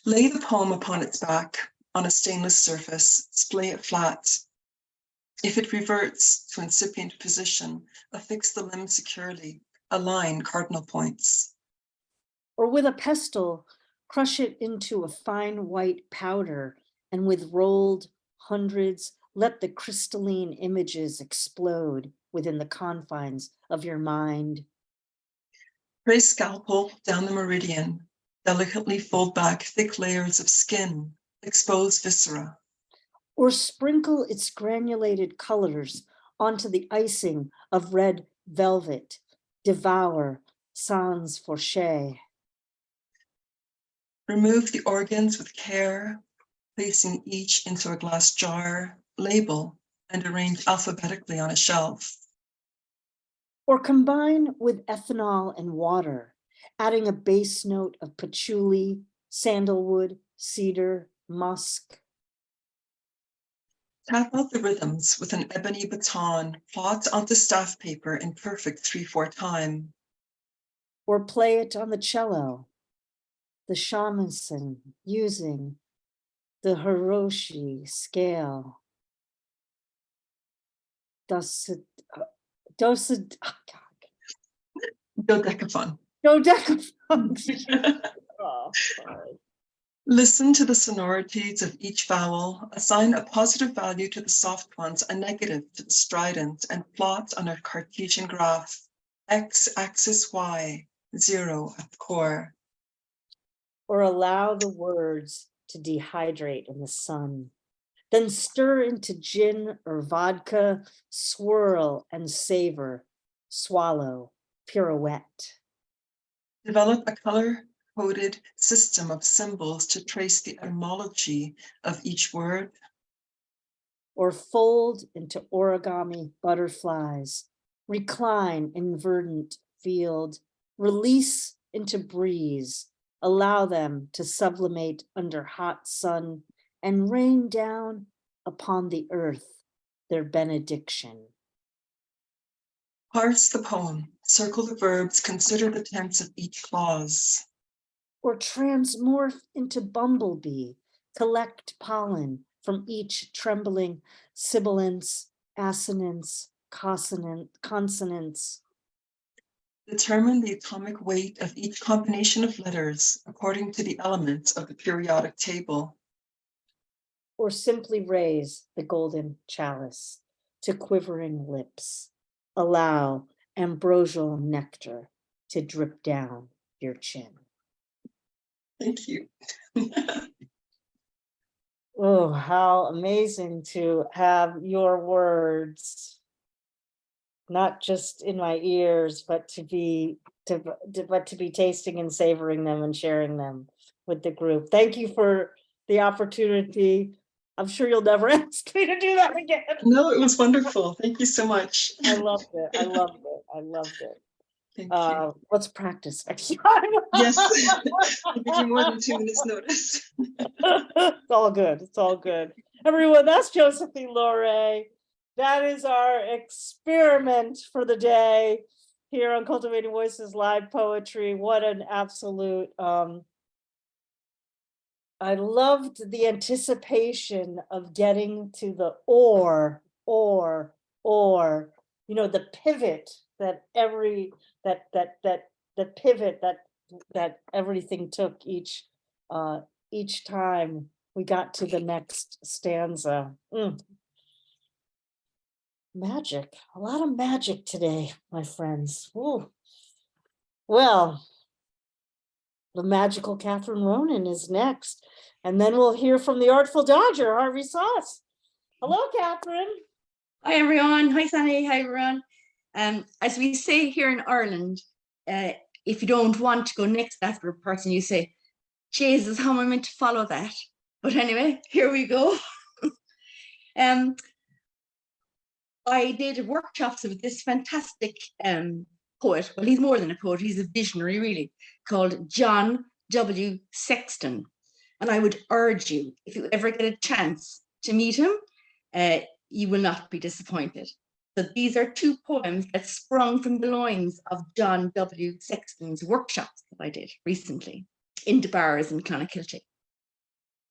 Lay the poem upon its back on a stainless surface, splay it flat. If it reverts to incipient position, affix the limb securely, align cardinal points. or with a pestle, crush it into a fine white powder, and with rolled hundreds, let the crystalline images explode within the confines of your mind. Trace scalpel down the meridian, delicately fold back thick layers of skin, expose viscera. Or sprinkle its granulated colors onto the icing of red velvet, devour sans fourcher. Remove the organs with care, placing each into a glass jar, label, and arrange alphabetically on a shelf. Or combine with ethanol and water, adding a base note of patchouli, sandalwood, cedar, musk. Tap out the rhythms with an ebony baton, plot onto staff paper in perfect 3/4 time. Or play it on the cello, the shamisen using the Hiroshi scale. Dodecaphon. Dodecaphon. Oh, sorry. Listen to the sonorities of each vowel, assign a positive value to the soft ones, a negative to the strident, and plot on a Cartesian graph, x-axis y, 0 at the core. Or allow the words to dehydrate in the sun. Then stir into gin or vodka, swirl and savor, swallow, pirouette. Develop a color-coded system of symbols to trace the etymology of each word. Or fold into origami butterflies, recline in verdant field, release into breeze, allow them to sublimate under hot sun and rain down upon the earth their benediction. Parse the poem, circle the verbs, consider the tense of each clause. Or transmorph into bumblebee, collect pollen from each trembling sibilance, assonance, consonants. Determine the atomic weight of each combination of letters according to the elements of the periodic table. Or simply raise the golden chalice to quivering lips. Allow ambrosial nectar to drip down your chin. Thank you. Oh, how amazing to have your words, not just in my ears, but to be tasting and savoring them and sharing them with the group. Thank you for the opportunity. I'm sure you'll never ask me to do that again. No, it was wonderful. Thank you so much. I loved it. I loved it. I loved it. Thank you. Let's practice next time. Yes, I'll give you more than 2 minutes notice. It's all good. It's all good. Everyone, that's Josephine LoRe. That is our experiment for the day here on Cultivating Voices Live Poetry. What an absolute, I loved the anticipation of getting to the or, the pivot that the pivot that everything took each each time we got to the next stanza. Magic, a lot of magic today, my friends. Ooh. Well, the magical Catherine Ronan is next, and then we'll hear from the artful dodger, Harvey Soss. Hello, Catherine. Hi everyone. Hi Sandy. Hi everyone. As we say here in Ireland, if you don't want to go next after a person, you say, Jesus, how am I meant to follow that? But anyway, here we go. I did workshops with this fantastic poet. Well, he's more than a poet, he's a visionary really, called John W. Sexton. And I would urge you, if you ever get a chance to meet him, you will not be disappointed. So these are two poems that sprung from the loins of John W. Sexton's workshops that I did recently in the bars in Clonakilty.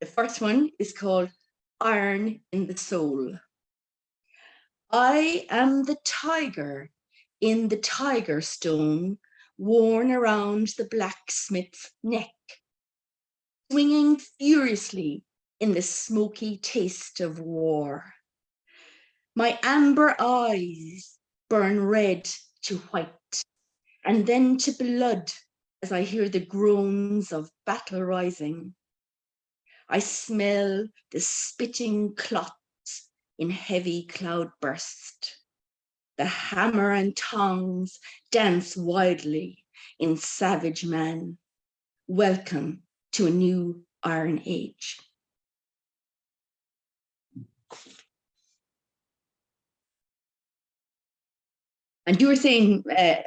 The first one is called Iron in the Soul. I am the tiger in the tiger stone worn around the blacksmith's neck, swinging furiously in the smoky taste of war. My amber eyes burn red to white and then to blood as I hear the groans of battle rising. I smell the spitting clots in heavy cloud burst. The hammer and tongs dance wildly in savage man. Welcome to a new Iron Age. And you were saying,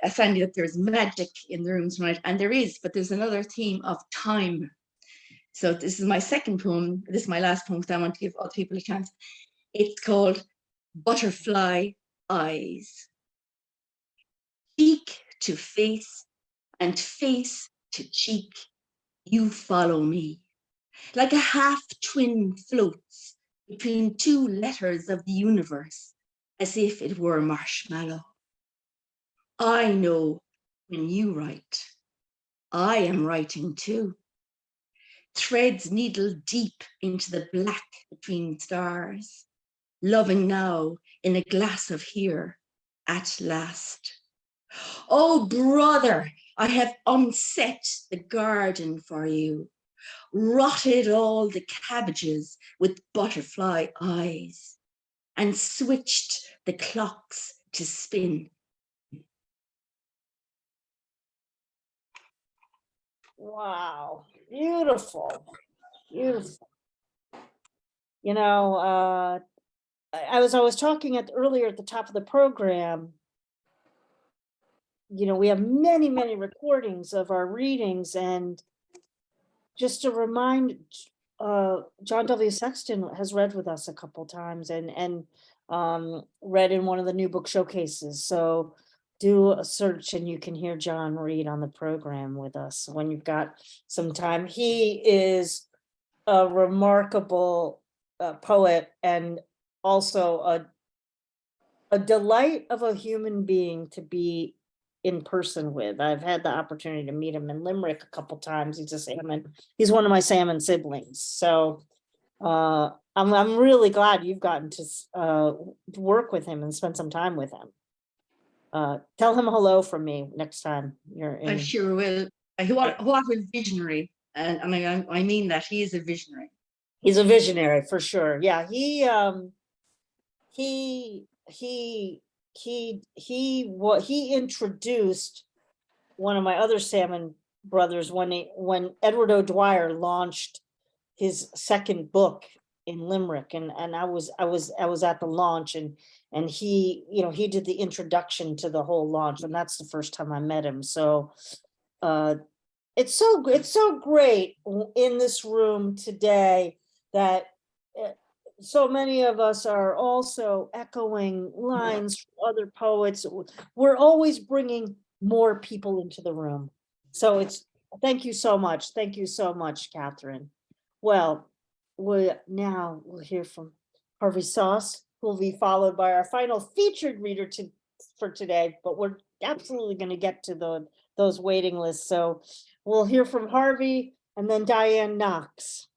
Sandy, that there's magic in the room tonight, and there is, but there's another theme of time. So this is my second poem. This is my last poem, because I want to give other people a chance. It's called Butterfly Eyes. Cheek to face and face to cheek, you follow me. Like a half-twin floats between two letters of the universe, as if it were marshmallow. I know when you write, I am writing too. Threads needle deep into the black between stars, loving now in a glass of here at last. Oh, brother, I have unset the garden for you, rotted all the cabbages with butterfly eyes, and switched the clocks to spin. Wow, beautiful, beautiful. You know, I was talking earlier at the top of the program. You know, we have many, many recordings of our readings, and just to remind, John W. Sexton has read with us a couple times and read in one of the new book showcases. So do a search and you can hear John read on the program with us when you've got some time. He is a remarkable poet and also a delight of a human being to be in person with. I've had the opportunity to meet him in Limerick a couple times. He's one of my salmon siblings. So I'm really glad you've gotten to work with him and spend some time with him. Tell him hello from me next time you're in. I sure will. What a visionary. And I mean that he is a visionary. He's a visionary for sure. Yeah, he introduced one of my other salmon brothers when Edward O'Dwyer launched his second book in Limerick, and I was at the launch, and he, you know, he did the introduction to the whole launch, and that's the first time I met him. So it's so great in this room today that so many of us are also echoing lines from other poets. We're always bringing more people into the room. So thank you so much. Thank you so much, Catherine. Well, now we'll hear from Harvey Soss, who will be followed by our final featured reader for today, but we're absolutely going to get to those waiting lists. So we'll hear from Harvey, and then Dianne Knox.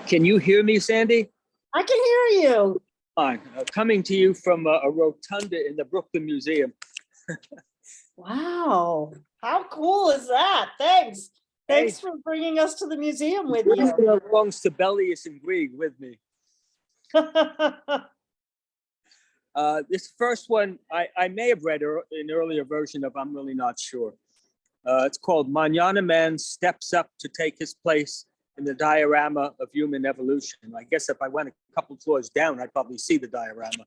Can you hear me, Sandy? I can hear you. Fine. Coming to you from a rotunda in the Brooklyn Museum. Wow, how cool is that? Thanks. Thanks for bringing us to the museum with you. It belongs to Bellius and Grieg with me. This first one, I may have read an earlier version of, I'm really not sure. It's called Manana Man Steps Up to Take His Place in the Diorama of Human Evolution. I guess if I went a couple floors down, I'd probably see the diorama.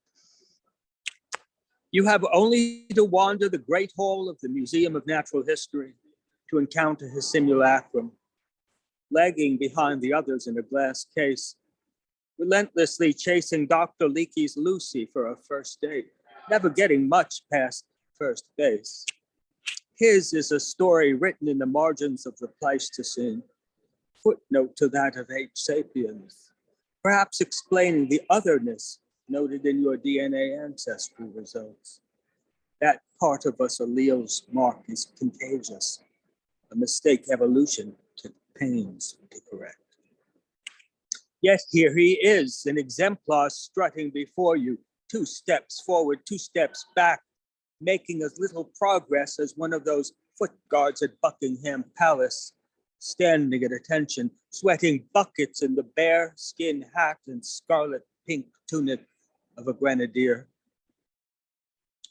You have only to wander the great hall of the Museum of Natural History to encounter his simulacrum, lagging behind the others in a glass case, relentlessly chasing Dr. Leakey's Lucy for a first date, never getting much past first base. His is a story written in the margins of the Pleistocene, footnote to that of H. sapiens, perhaps explaining the otherness noted in your DNA ancestry results. That part of us alleles mark is contagious, a mistake evolution took pains to correct. Yet here he is, an exemplar strutting before you, 2 steps forward, 2 steps back, making as little progress as one of those foot guards at Buckingham Palace, standing at attention, sweating buckets in the bear skin hat and scarlet pink tunic of a grenadier.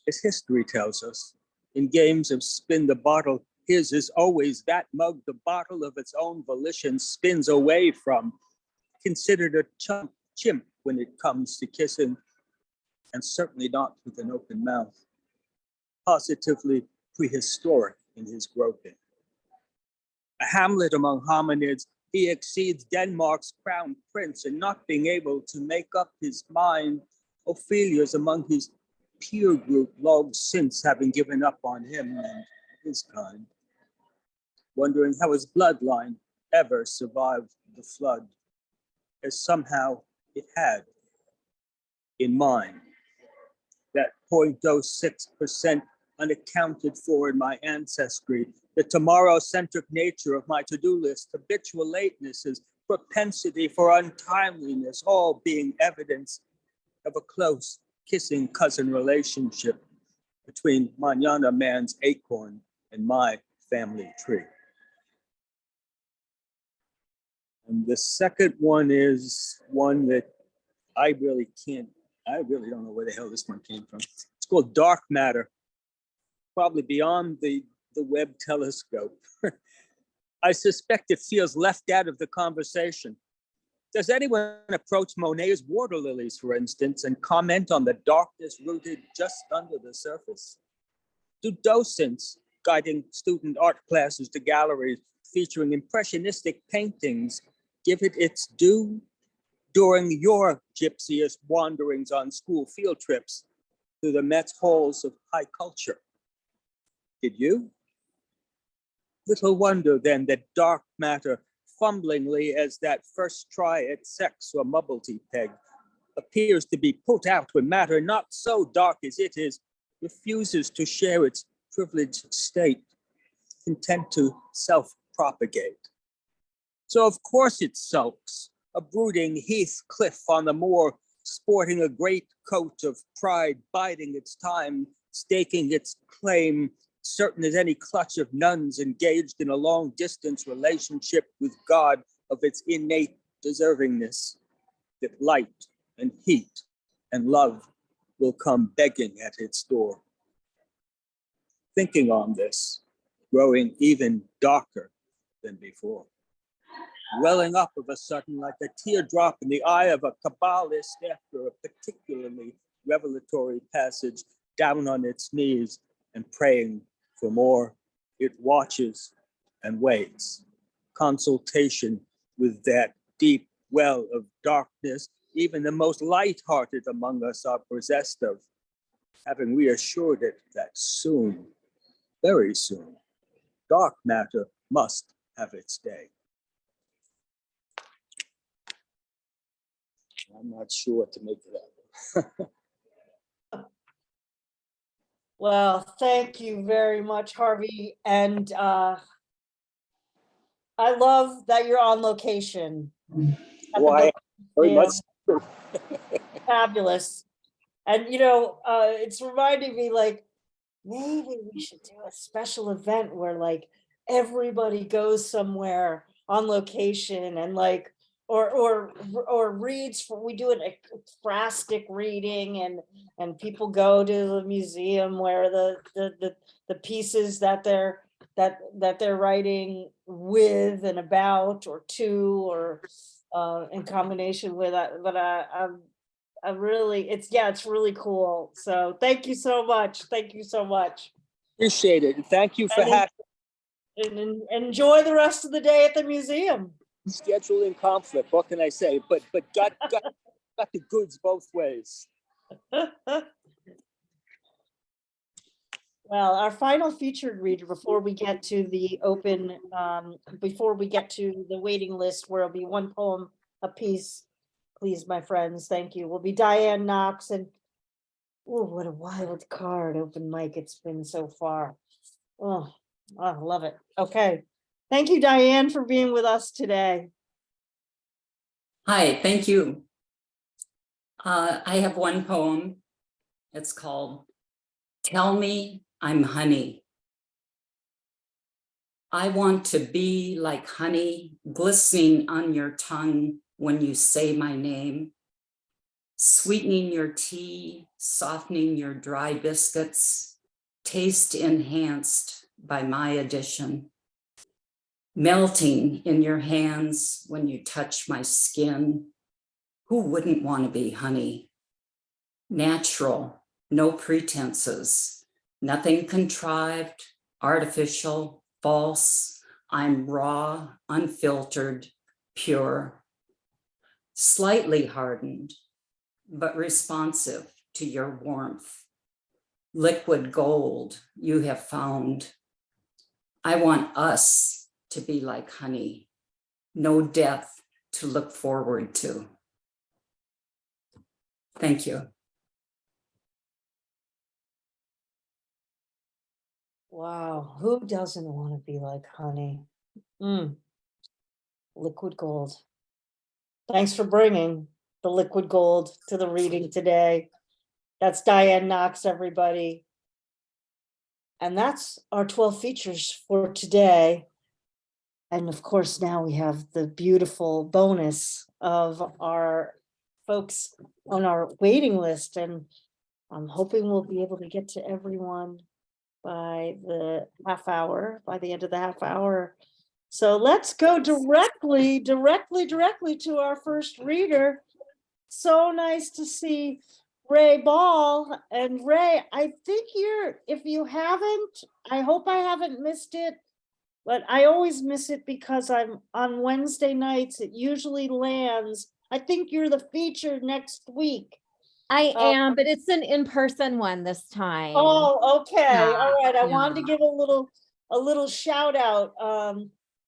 As history tells us, in games of spin the bottle, his is always that mug the bottle of its own volition spins away from, considered a chimp when it comes to kissing, and certainly not with an open mouth. Positively prehistoric in his groping. A Hamlet among hominids, he exceeds Denmark's crown prince in not being able to make up his mind. Ophelia's among his peer group long since having given up on him and his kind. Wondering how his bloodline ever survived the flood, as somehow it had in mine. That 0.06% unaccounted for in my ancestry, the tomorrow-centric nature of my to-do list, habitual latenesses, propensity for untimeliness, all being evidence of a close kissing cousin relationship between Manana Man's acorn and my family tree. And the second one is one that I really don't know where the hell this one came from. It's called Dark Matter, probably beyond the Webb telescope. I suspect it feels left out of the conversation. Does anyone approach Monet's water lilies, for instance, and comment on the darkness rooted just under the surface? Do docents guiding student art classes to galleries featuring impressionistic paintings give it its due during your gypsiest wanderings on school field trips through the Met's halls of high culture? Did you? Little wonder then that dark matter, fumblingly as that first try at sex or mubblety peg, appears to be put out when matter not so dark as it is, refuses to share its privileged state, content to self-propagate. So of course it sulks, a brooding Heathcliff on the moor, sporting a great coat of pride, biding its time, staking its claim, certain as any clutch of nuns engaged in a long-distance relationship with God of its innate deservingness, that light and heat and love will come begging at its door. Thinking on this, growing even darker than before, welling up of a sudden like a teardrop in the eye of a Kabbalist after a particularly revelatory passage, down on its knees and praying for more, it watches and waits. Consultation with that deep well of darkness, even the most light-hearted among us are possessed of, having reassured it that soon, very soon, dark matter must have its day. I'm not sure what to make of that. Well, thank you very much, Harvey. And I love that you're on location. at the Why, very Yeah. much. Fabulous. And it's reminding me like, maybe we should do a special event where like everybody goes somewhere on location and like or reads for, we do an ekphrastic reading and people go to the museum where the pieces that they're writing with and about or to or in combination with that. But I really, it's really cool. So thank you so much. Thank you so much. Appreciate it. And thank you for And having And enjoy the rest of the day at the museum. scheduling conflict. What can I say? But got the goods both ways. Well, our final featured reader before we get to the open, before we get to the waiting list, where it'll be one poem a piece, please, my friends, thank you, will be Dianne Knox. And oh, what a wild card open mic it's been so far. Oh, I love it. Okay. Thank you, Dianne, for being with us today. Hi, thank you. I have one poem. It's called Tell Me I'm Honey. I want to be like honey glistening on your tongue when you say my name, sweetening your tea, softening your dry biscuits, taste enhanced by my addition, melting in your hands when you touch my skin. Who wouldn't want to be honey? Natural, no pretenses, nothing contrived, artificial, false. I'm raw, unfiltered, pure, slightly hardened, but responsive to your warmth. Liquid gold you have found. I want us to be like honey, no death to look forward to. Thank you. Wow, who doesn't want to be like honey? Liquid gold. Thanks for bringing the liquid gold to the reading today. That's Dianne Knox, everybody. And that's our 12 features for today. And of course, now we have the beautiful bonus of our folks on our waiting list. And I'm hoping we'll be able to get to everyone by the end of the half hour. So let's go directly to our first reader. So nice to see Ray Ball. And Ray, I think if you haven't, I hope I haven't missed it, but I always miss it because I'm on Wednesday nights. It usually lands. I think you're the feature next week. I am, but it's an in-person one this time. Oh, okay. Yeah, All right. I yeah. wanted to give a little shout out.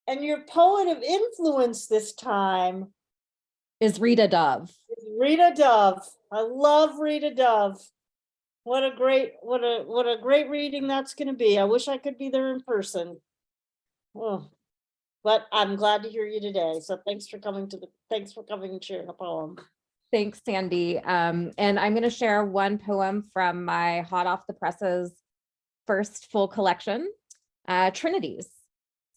And your poet of influence this time Is Rita Dove. Rita Dove. I love Rita Dove. What a great reading that's going to be. I wish I could be there in person. Oh, but I'm glad to hear you today. So thanks for coming and sharing a poem. Thanks, Sandy. And I'm going to share one poem from my hot off the presses first full collection, Trinities.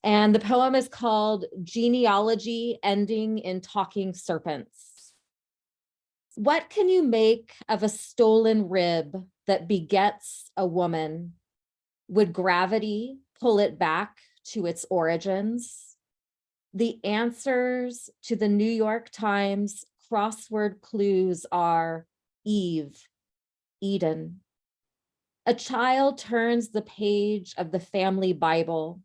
And the poem is called Genealogy Ending in Talking Serpents. What can you make of a stolen rib that begets a woman? Would gravity pull it back to its origins? The answers to the New York Times crossword clues are Eve, Eden. A child turns the page of the family Bible.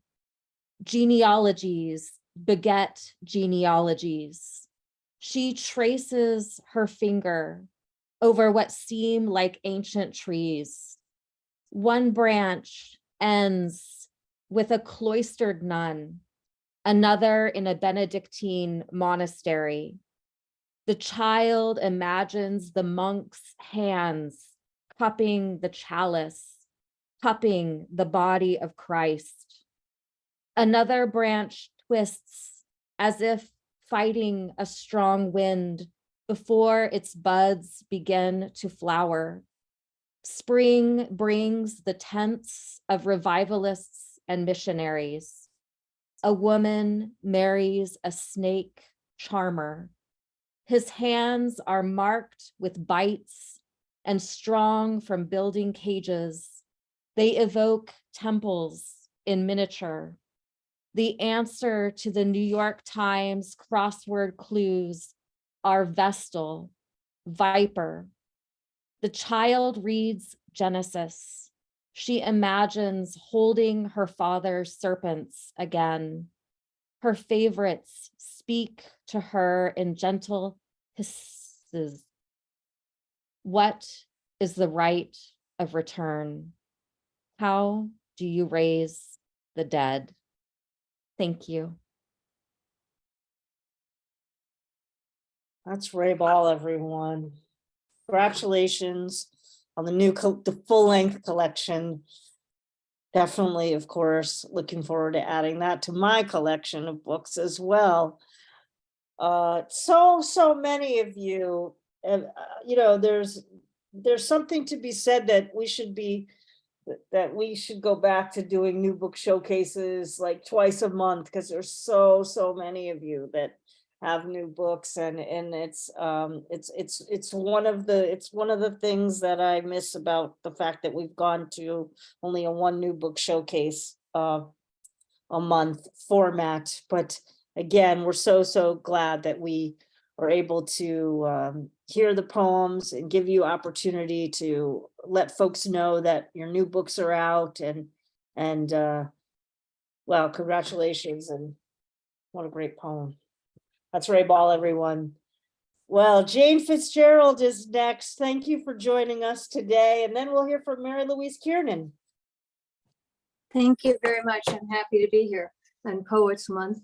Genealogies beget genealogies. She traces her finger over what seem like ancient trees. One branch ends with a cloistered nun, another in a Benedictine monastery. The child imagines the monk's hands cupping the chalice, cupping the body of Christ. Another branch twists as if fighting a strong wind before its buds begin to flower. Spring brings the tents of revivalists and missionaries. A woman marries a snake charmer. His hands are marked with bites and strong from building cages. They evoke temples in miniature. The answer to the New York Times crossword clues are Vestal, Viper. The child reads Genesis. She imagines holding her father's serpents again. Her favorites speak to her in gentle hisses. What is the right of return? How do you raise the dead? Thank you. That's Ray Ball, everyone. Congratulations on the full-length collection. Definitely, of course, looking forward to adding that to my collection of books as well. So many of you, you know, there's something to be said that we should go back to doing new book showcases like twice a month, because there's so many of you that have new books, and it's one of the things that I miss about the fact that we've gone to only a one new book showcase a month format. But again, we're so glad that we are able to hear the poems and give you opportunity to let folks know that your new books are out, and well, congratulations, and what a great poem. That's Ray Ball, everyone. Well, Jane Fitzgerald is next. Thank you for joining us today. And then we'll hear from Mary Louise Kiernan. Thank you very much. I'm happy to be here on Poets Month.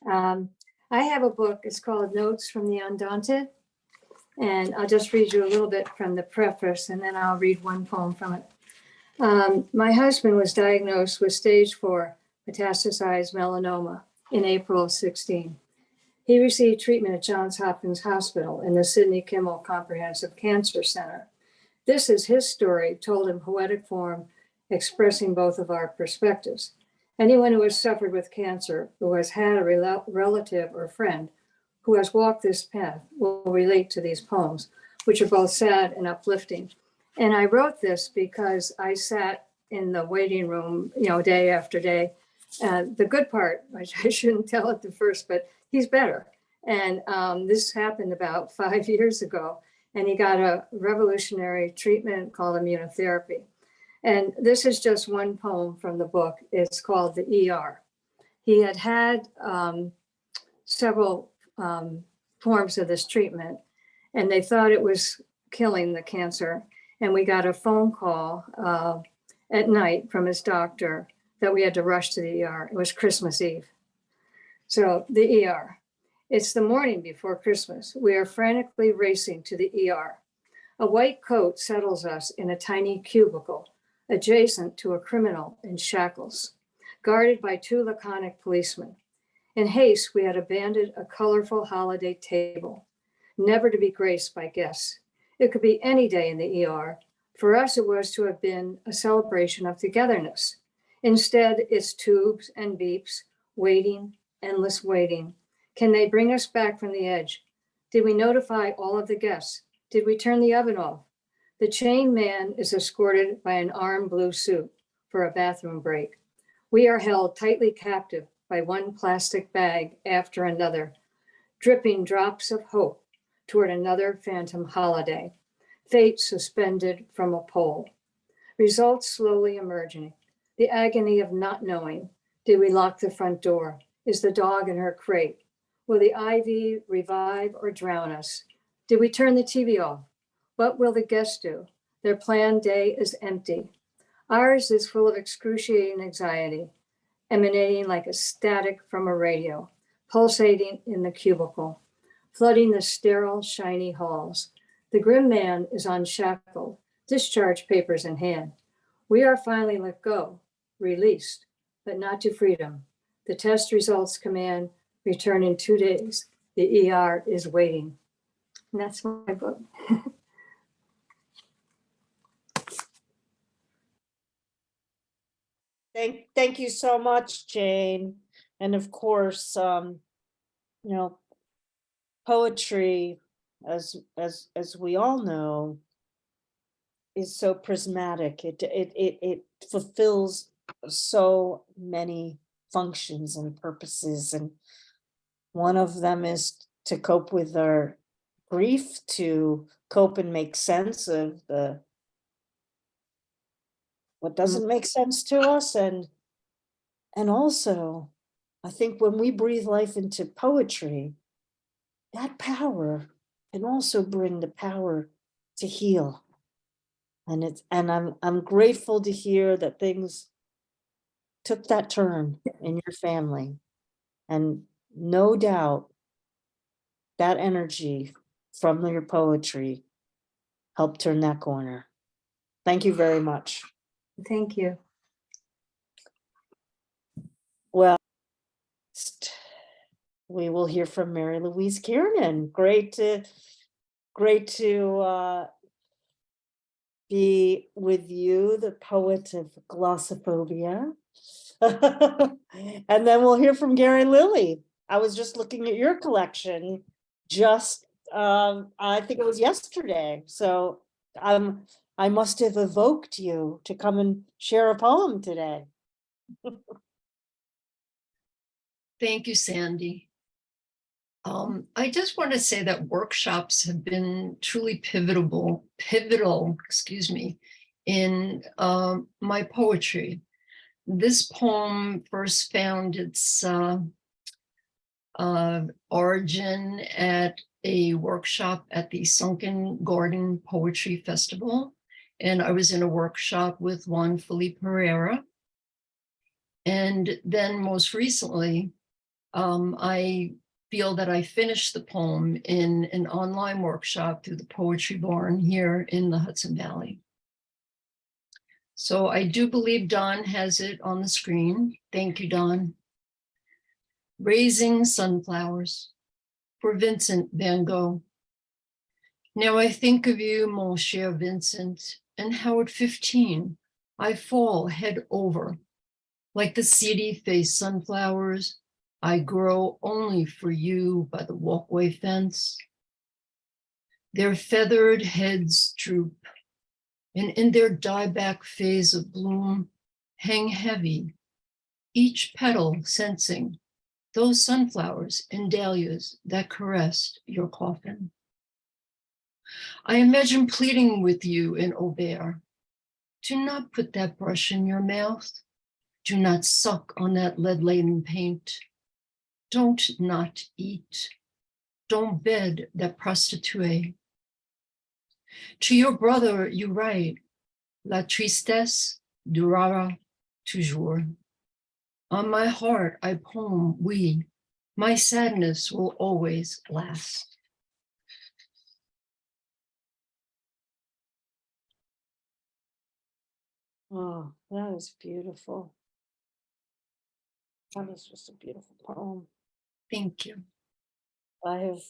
I have a book. It's called Notes from the Undaunted. And I'll just read you a little bit from the preface, and then I'll read one poem from it. My husband was diagnosed with stage 4 metastasized melanoma in April of 16. He received treatment at Johns Hopkins Hospital in the Sidney Kimmel Comprehensive Cancer Center. This is his story told in poetic form, expressing both of our perspectives. Anyone who has suffered with cancer, who has had a relative or friend who has walked this path, will relate to these poems, which are both sad and uplifting. And I wrote this because I sat in the waiting room, you know, day after day. The good part, which I shouldn't tell at the first, but he's better. And this happened about 5 years ago, and he got a revolutionary treatment called immunotherapy. And this is just one poem from the book. It's called The ER. He had several forms of this treatment, and they thought it was killing the cancer. And we got a phone call at night from his doctor that we had to rush to the ER. It was Christmas Eve. So the ER. It's the morning before Christmas. We are frantically racing to the ER. A white coat settles us in a tiny cubicle adjacent to a criminal in shackles, guarded by 2 laconic policemen. In haste, we had abandoned a colorful holiday table, never to be graced by guests. It could be any day in the ER. For us, it was to have been a celebration of togetherness. Instead, it's tubes and beeps, waiting, endless waiting. Can they bring us back from the edge? Did we notify all of the guests? Did we turn the oven off? The chained man is escorted by an armed blue suit for a bathroom break. We are held tightly captive by one plastic bag after another, dripping drops of hope toward another phantom holiday, fate suspended from a pole. Results slowly emerging, the agony of not knowing. Did we lock the front door? Is the dog in her crate? Will the IV revive or drown us? Did we turn the TV off? What will the guests do? Their planned day is empty. Ours is full of excruciating anxiety, emanating like a static from a radio, pulsating in the cubicle, flooding the sterile, shiny halls. The grim man is unshackled, discharge papers in hand. We are finally let go, released, but not to freedom. The test results come in, return in 2 days. The ER is waiting. And that's my book. Thank you so much, Jane. And of course, poetry, as we all know, is so prismatic. It fulfills so many functions and purposes, and one of them is to cope with our grief, to cope and make sense of what doesn't make sense to us, and also, I think when we breathe life into poetry, that power can also bring the power to heal. And I'm grateful to hear that things took that turn in your family. And no doubt that energy from your poetry helped turn that corner. Thank you very much. Thank you. Well, we will hear from Mary Louise Kiernan. Great to be with you, the poet of glossophobia. And then we'll hear from Gary Lilley. I was just looking at your collection I think it was yesterday. So I must have evoked you to come and share a poem today. Thank you, Sandy. I just want to say that workshops have been truly pivotal, in my poetry. This poem first found its origin at a workshop at the Sunken Garden Poetry Festival. And I was in a workshop with Juan Felipe Herrera. And then most recently, I feel that I finished the poem in an online workshop through the Poetry Barn here in the Hudson Valley. So I do believe Don has it on the screen. Thank you, Don. Raising Sunflowers for Vincent van Gogh. Now I think of you, mon cher Vincent, and how at 15 I fall head over. Like the seedy-faced sunflowers, I grow only for you by the walkway fence. Their feathered heads droop, and in their dieback phase of bloom, hang heavy, each petal sensing those sunflowers and dahlias that caressed your coffin. I imagine pleading with you in Aubert, do not put that brush in your mouth. Do not suck on that lead-laden paint. Don't not eat. Don't bed that prostituée. To your brother you write, La tristesse durera toujours. On my heart I poem, oui, my sadness will always last. Oh, that is beautiful. That was just a beautiful poem. Thank you. I have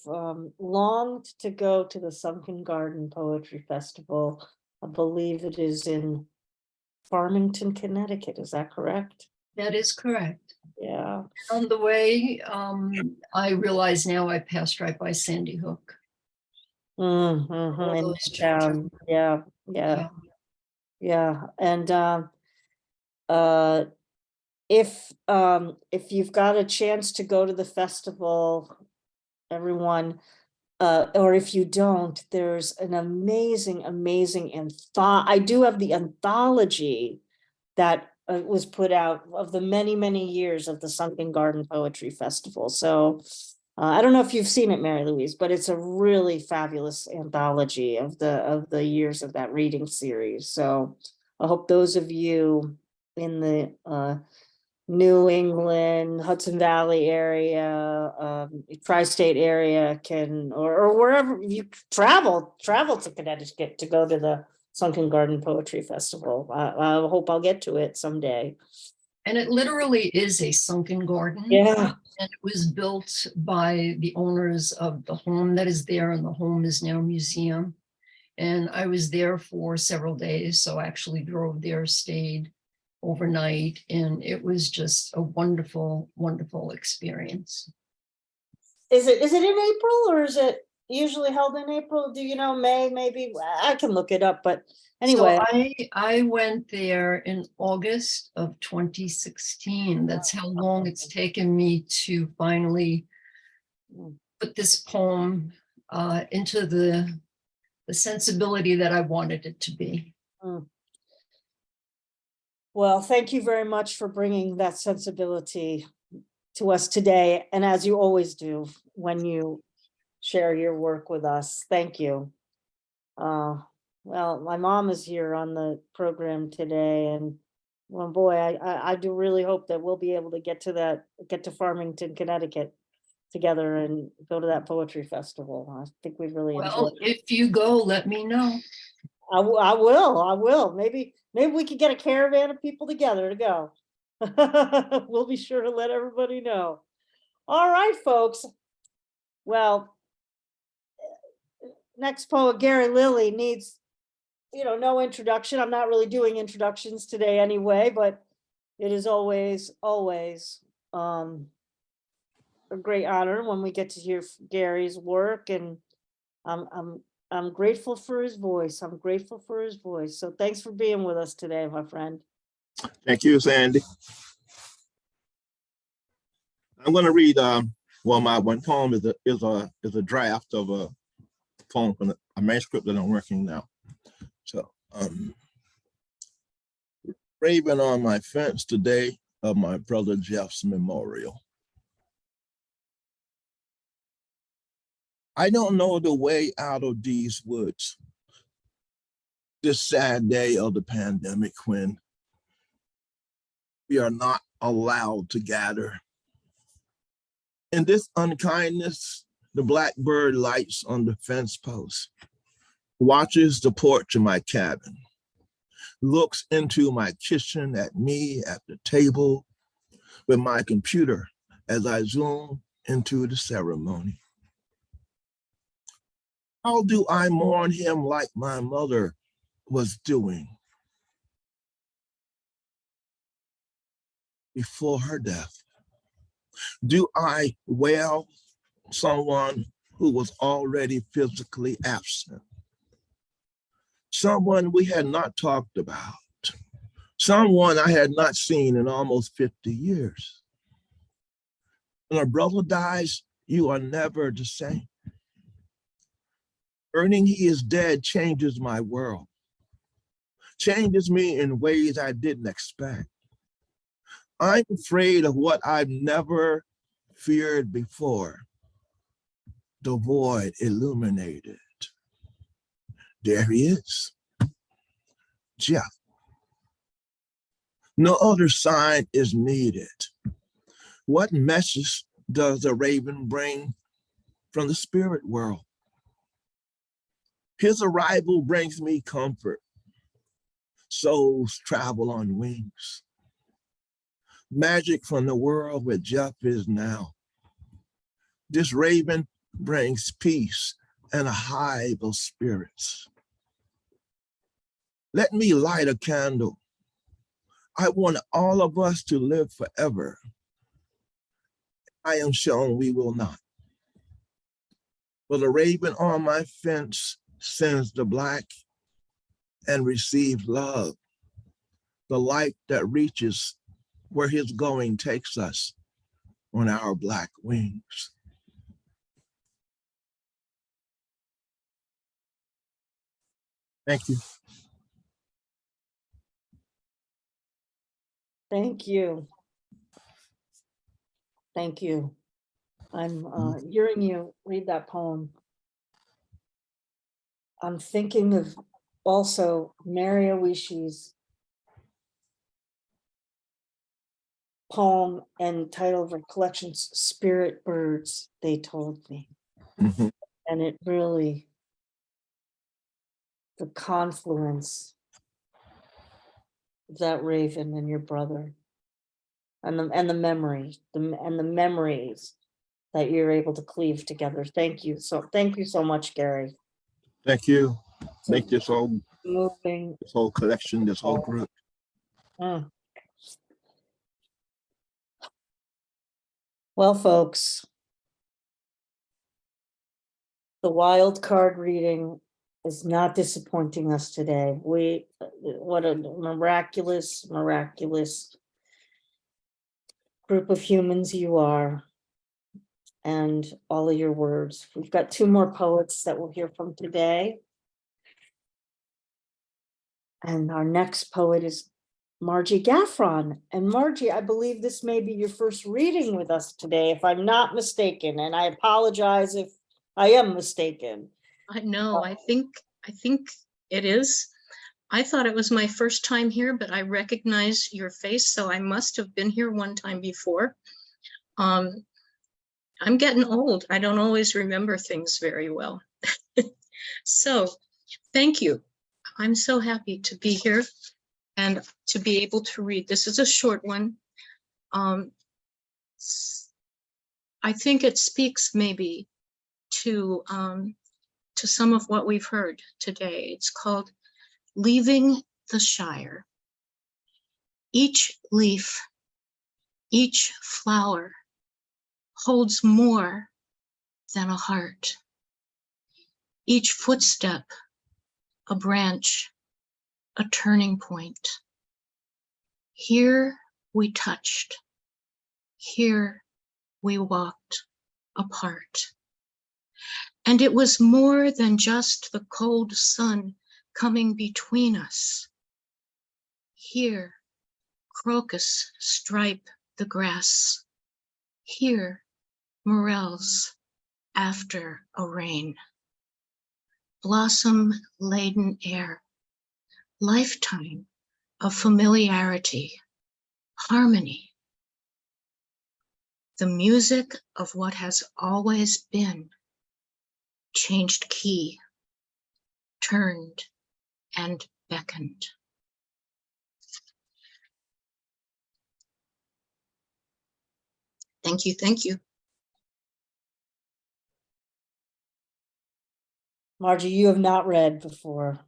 longed to go to the Sunken Garden Poetry Festival. I believe it is in Farmington, Connecticut. Is that correct? That is correct. Yeah. On the way, I realize now I passed right by Sandy Hook. In those Midtown. Yeah. And if you've got a chance to go to the festival, everyone, or if you don't, there's an amazing I do have the anthology that was put out of the many years of the Sunken Garden Poetry Festival. So I don't know if you've seen it, Mary Louise, but it's a really fabulous anthology of the years of that reading series. So I hope those of you in the New England, Hudson Valley area, tri-state area can, or wherever you travel to Connecticut to go to the Sunken Garden Poetry Festival. I hope I'll get to it someday. And it literally is a sunken garden. Yeah. And it was built by the owners of the home that is there, and the home is now a museum. And I was there for several days, so I actually drove there, stayed overnight, and it was just a wonderful, wonderful experience. Is it in April, or is it usually held in April? Do you know, May, maybe? I can look it up, but anyway. So I went there in August of 2016. That's how long it's taken me to finally put this poem into the sensibility that I wanted it to be. Well, thank you very much for bringing that sensibility to us today. And as you always do when you share your work with us, thank you. Well, my mom is here on the program today, and well, boy, I do really hope that we'll be able to get to Farmington, Connecticut together and go to that poetry festival. I think we'd really enjoy Well, it. if you go, let me know. I will. Maybe we could get a caravan of people together to go. We'll be sure to let everybody know. All right, folks. Well, next poet, Gary Lilley, needs, no introduction. I'm not really doing introductions today anyway, but it is always a great honor when we get to hear Gary's work, and I'm grateful for his voice. So thanks for being with us today, my friend. Thank you, Sandy. I'm going to read my one poem is a draft of a poem from a manuscript that I'm working now. So, Raven on my fence today of my brother Jeff's memorial. I don't know the way out of these woods. This sad day of the pandemic when we are not allowed to gather. In this unkindness, the blackbird lights on the fence post, watches the porch of my cabin, looks into my kitchen at me at the table with my computer as I zoom into the ceremony. How do I mourn him like my mother was doing before her death? Do I wail someone who was already physically absent? Someone we had not talked about, someone I had not seen in almost 50 years. When a brother dies, you are never the same. Learning he is dead changes my world, changes me in ways I didn't expect. I'm afraid of what I've never feared before, the void illuminated. There he is, Jeff. No other sign is needed. What message does a raven bring from the spirit world? His arrival brings me comfort. Souls travel on wings. Magic from the world where Jeff is now. This raven brings peace and a hive of spirits. Let me light a candle. I want all of us to live forever. I am shown we will not. But the raven on my fence sends the black and receives love, the light that reaches where his going takes us on our black wings. Thank you. Thank you. Thank you. I'm hearing you read that poem. I'm thinking of also Mary Owishi's poem and title of her collection, Spirit Birds, They Told Me. Mm-hmm. And it really, the confluence of that raven and your brother and the memory, and the memories that you're able to cleave together. Thank you so much, Gary. Thank you. Make this whole Moving. collection, this whole group. Mm. Well, folks, the wild card reading is not disappointing us today. What a miraculous group of humans you are, and all of your words. We've got two more poets that we'll hear from today. And our next poet is Margie Gaffron. And Margie, I believe this may be your first reading with us today, if I'm not mistaken, and I apologize if I am mistaken. I know, I think it is. I thought it was my first time here, but I recognize your face, so I must have been here one time before. I'm getting old. I don't always remember things very well. So thank you. I'm so happy to be here and to be able to read. This is a short one. I think it speaks maybe to some of what we've heard today. It's called Leaving the Shire. Each leaf, each flower holds more than a heart. Each footstep, a branch, a turning point. Here we touched. Here we walked apart. And it was more than just the cold sun coming between us. Here, crocus stripe the grass. Here, morels after a rain. Blossom-laden air, lifetime of familiarity, harmony. The music of what has always been changed key, turned and beckoned. Thank you, thank you. Margie, you have not read before,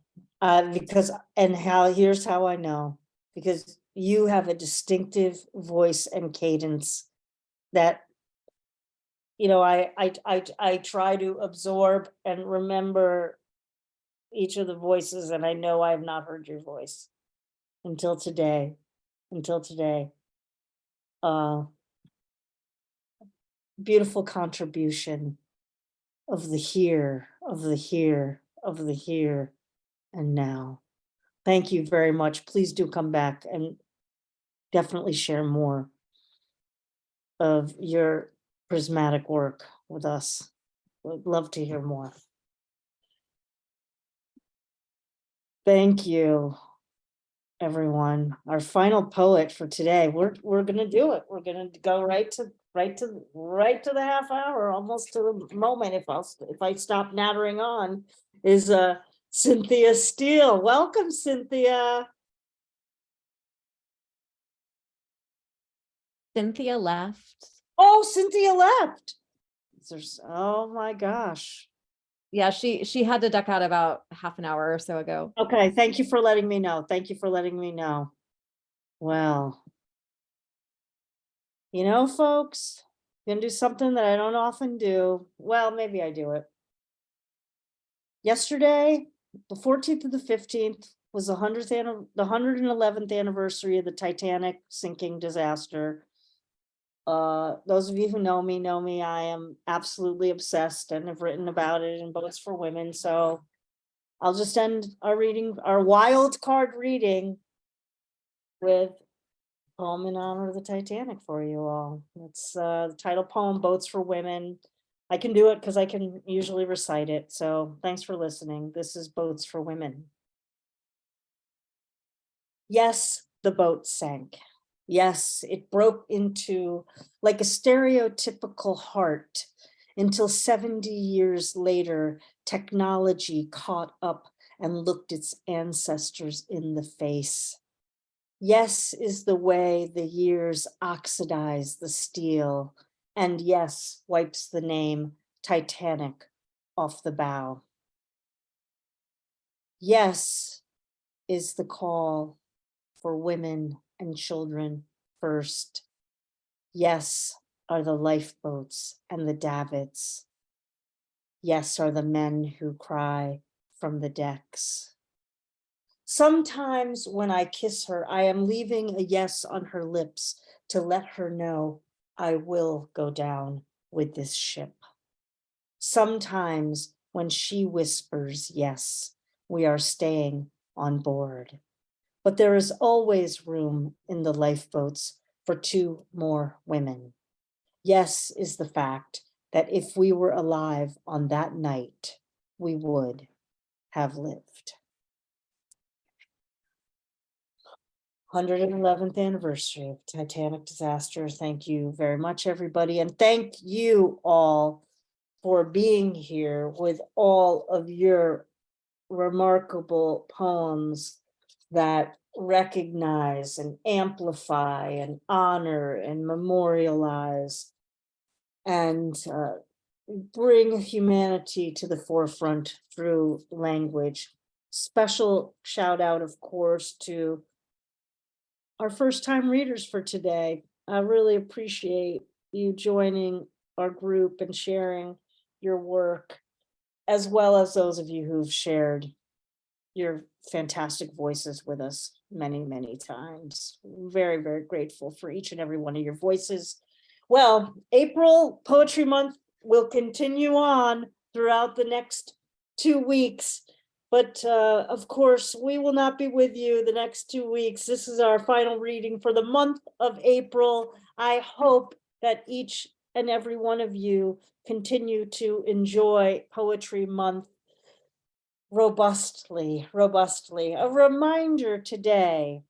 here's how I know, because you have a distinctive voice and cadence that, I try to absorb and remember each of the voices, and I know I have not heard your voice until today. Beautiful contribution of the here, and now. Thank you very much. Please do come back and definitely share more of your prismatic work with us. Would love to hear more. Thank you, everyone. Our final poet for today. We're gonna do it. We're gonna go right to the half hour, almost to the moment. If I stop nattering on, is Cynthia Steele. Welcome, Cynthia. Cynthia left. Oh, Cynthia left. Oh my gosh. Yeah, she had to duck out about half an hour or so ago. Okay, thank you for letting me know. Well, folks, I'm gonna do something that I don't often do. Well, maybe I do it. Yesterday, the 14th to the 15th, was the 111th anniversary of the Titanic sinking disaster. Those of you who know me, I am absolutely obsessed and have written about it in Boats for Women. So I'll just end our wild card reading with a poem in honor of the Titanic for you all. It's the title poem, Boats for Women. I can do it because I can usually recite it. So thanks for listening. This is Boats for Women. Yes, the boat sank. Yes, it broke into like a stereotypical heart until 70 years later, technology caught up and looked its ancestors in the face. Yes is the way the years oxidize the steel, and yes wipes the name Titanic off the bow. Yes is the call for women and children first. Yes are the lifeboats and the davits. Yes are the men who cry from the decks. Sometimes when I kiss her, I am leaving a yes on her lips to let her know I will go down with this ship. Sometimes when she whispers yes, we are staying on board. But there is always room in the lifeboats for 2 more women. Yes is the fact that if we were alive on that night, we would have lived. 111th anniversary of Titanic disaster. Thank you very much, everybody. And thank you all for being here with all of your remarkable poems that recognize and amplify and honor and memorialize and bring humanity to the forefront through language. Special shout out, of course, to our first time readers for today. I really appreciate you joining our group and sharing your work, as well as those of you who've shared your fantastic voices with us many, many times. Very, very grateful for each and every one of your voices. Well, April Poetry Month will continue on throughout the next 2 weeks. But of course, we will not be with you the next 2 weeks. This is our final reading for the month of April. I hope that each and every one of you continue to enjoy Poetry Month robustly. A reminder today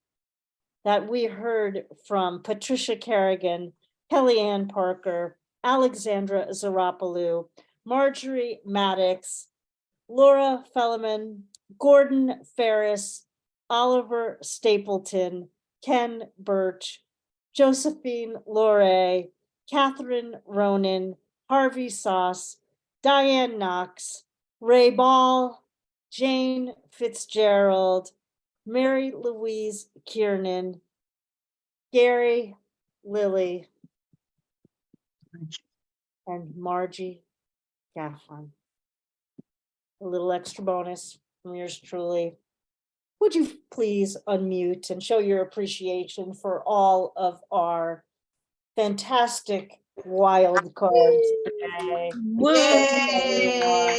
that we heard from Patricia Carragon, Kellianne Parker, Alexandra Psaropoulou, Marjorie Maddox, Laura Felleman, Gordon Ferris, Oliver Stapleton, Ken Burch, Josephine LoRe, Catherine Ronan, Harvey Soss, Dianne Knox, Ray Ball, Jane Fitzgerald, Mary Louise Kiernan, Gary, Lilley, and Margie Gaffron. A little extra bonus from yours truly. Would you please unmute and show your appreciation for all of our fantastic wild cards today? Well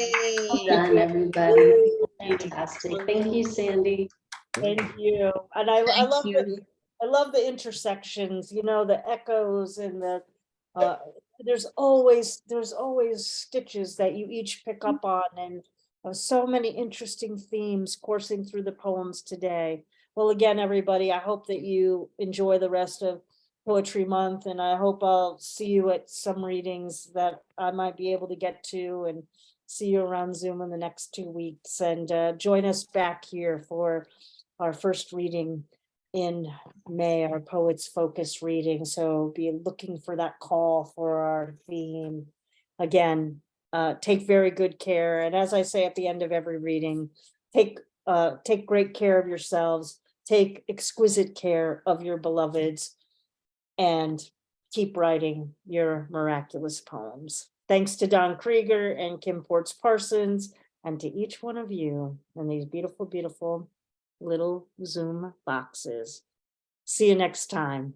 done, everybody. Fantastic. Thank you, Sandy. Thank you. And I love you. I love the intersections, you know, the echoes and the there's always stitches that you each pick up on, and so many interesting themes coursing through the poems today. Well, again, everybody, I hope that you enjoy the rest of Poetry Month, and I hope I'll see you at some readings that I might be able to get to, and see you around Zoom in the next 2 weeks. And join us back here for our first reading in May, our Poets Focus reading. So be looking for that call for our theme. Again, take very good care. And as I say at the end of every reading, take great care of yourselves, take exquisite care of your beloveds, and keep writing your miraculous poems. Thanks to Don Krieger and Kim Ports Parsons, and to each one of you in these beautiful, beautiful little Zoom boxes. See you next time.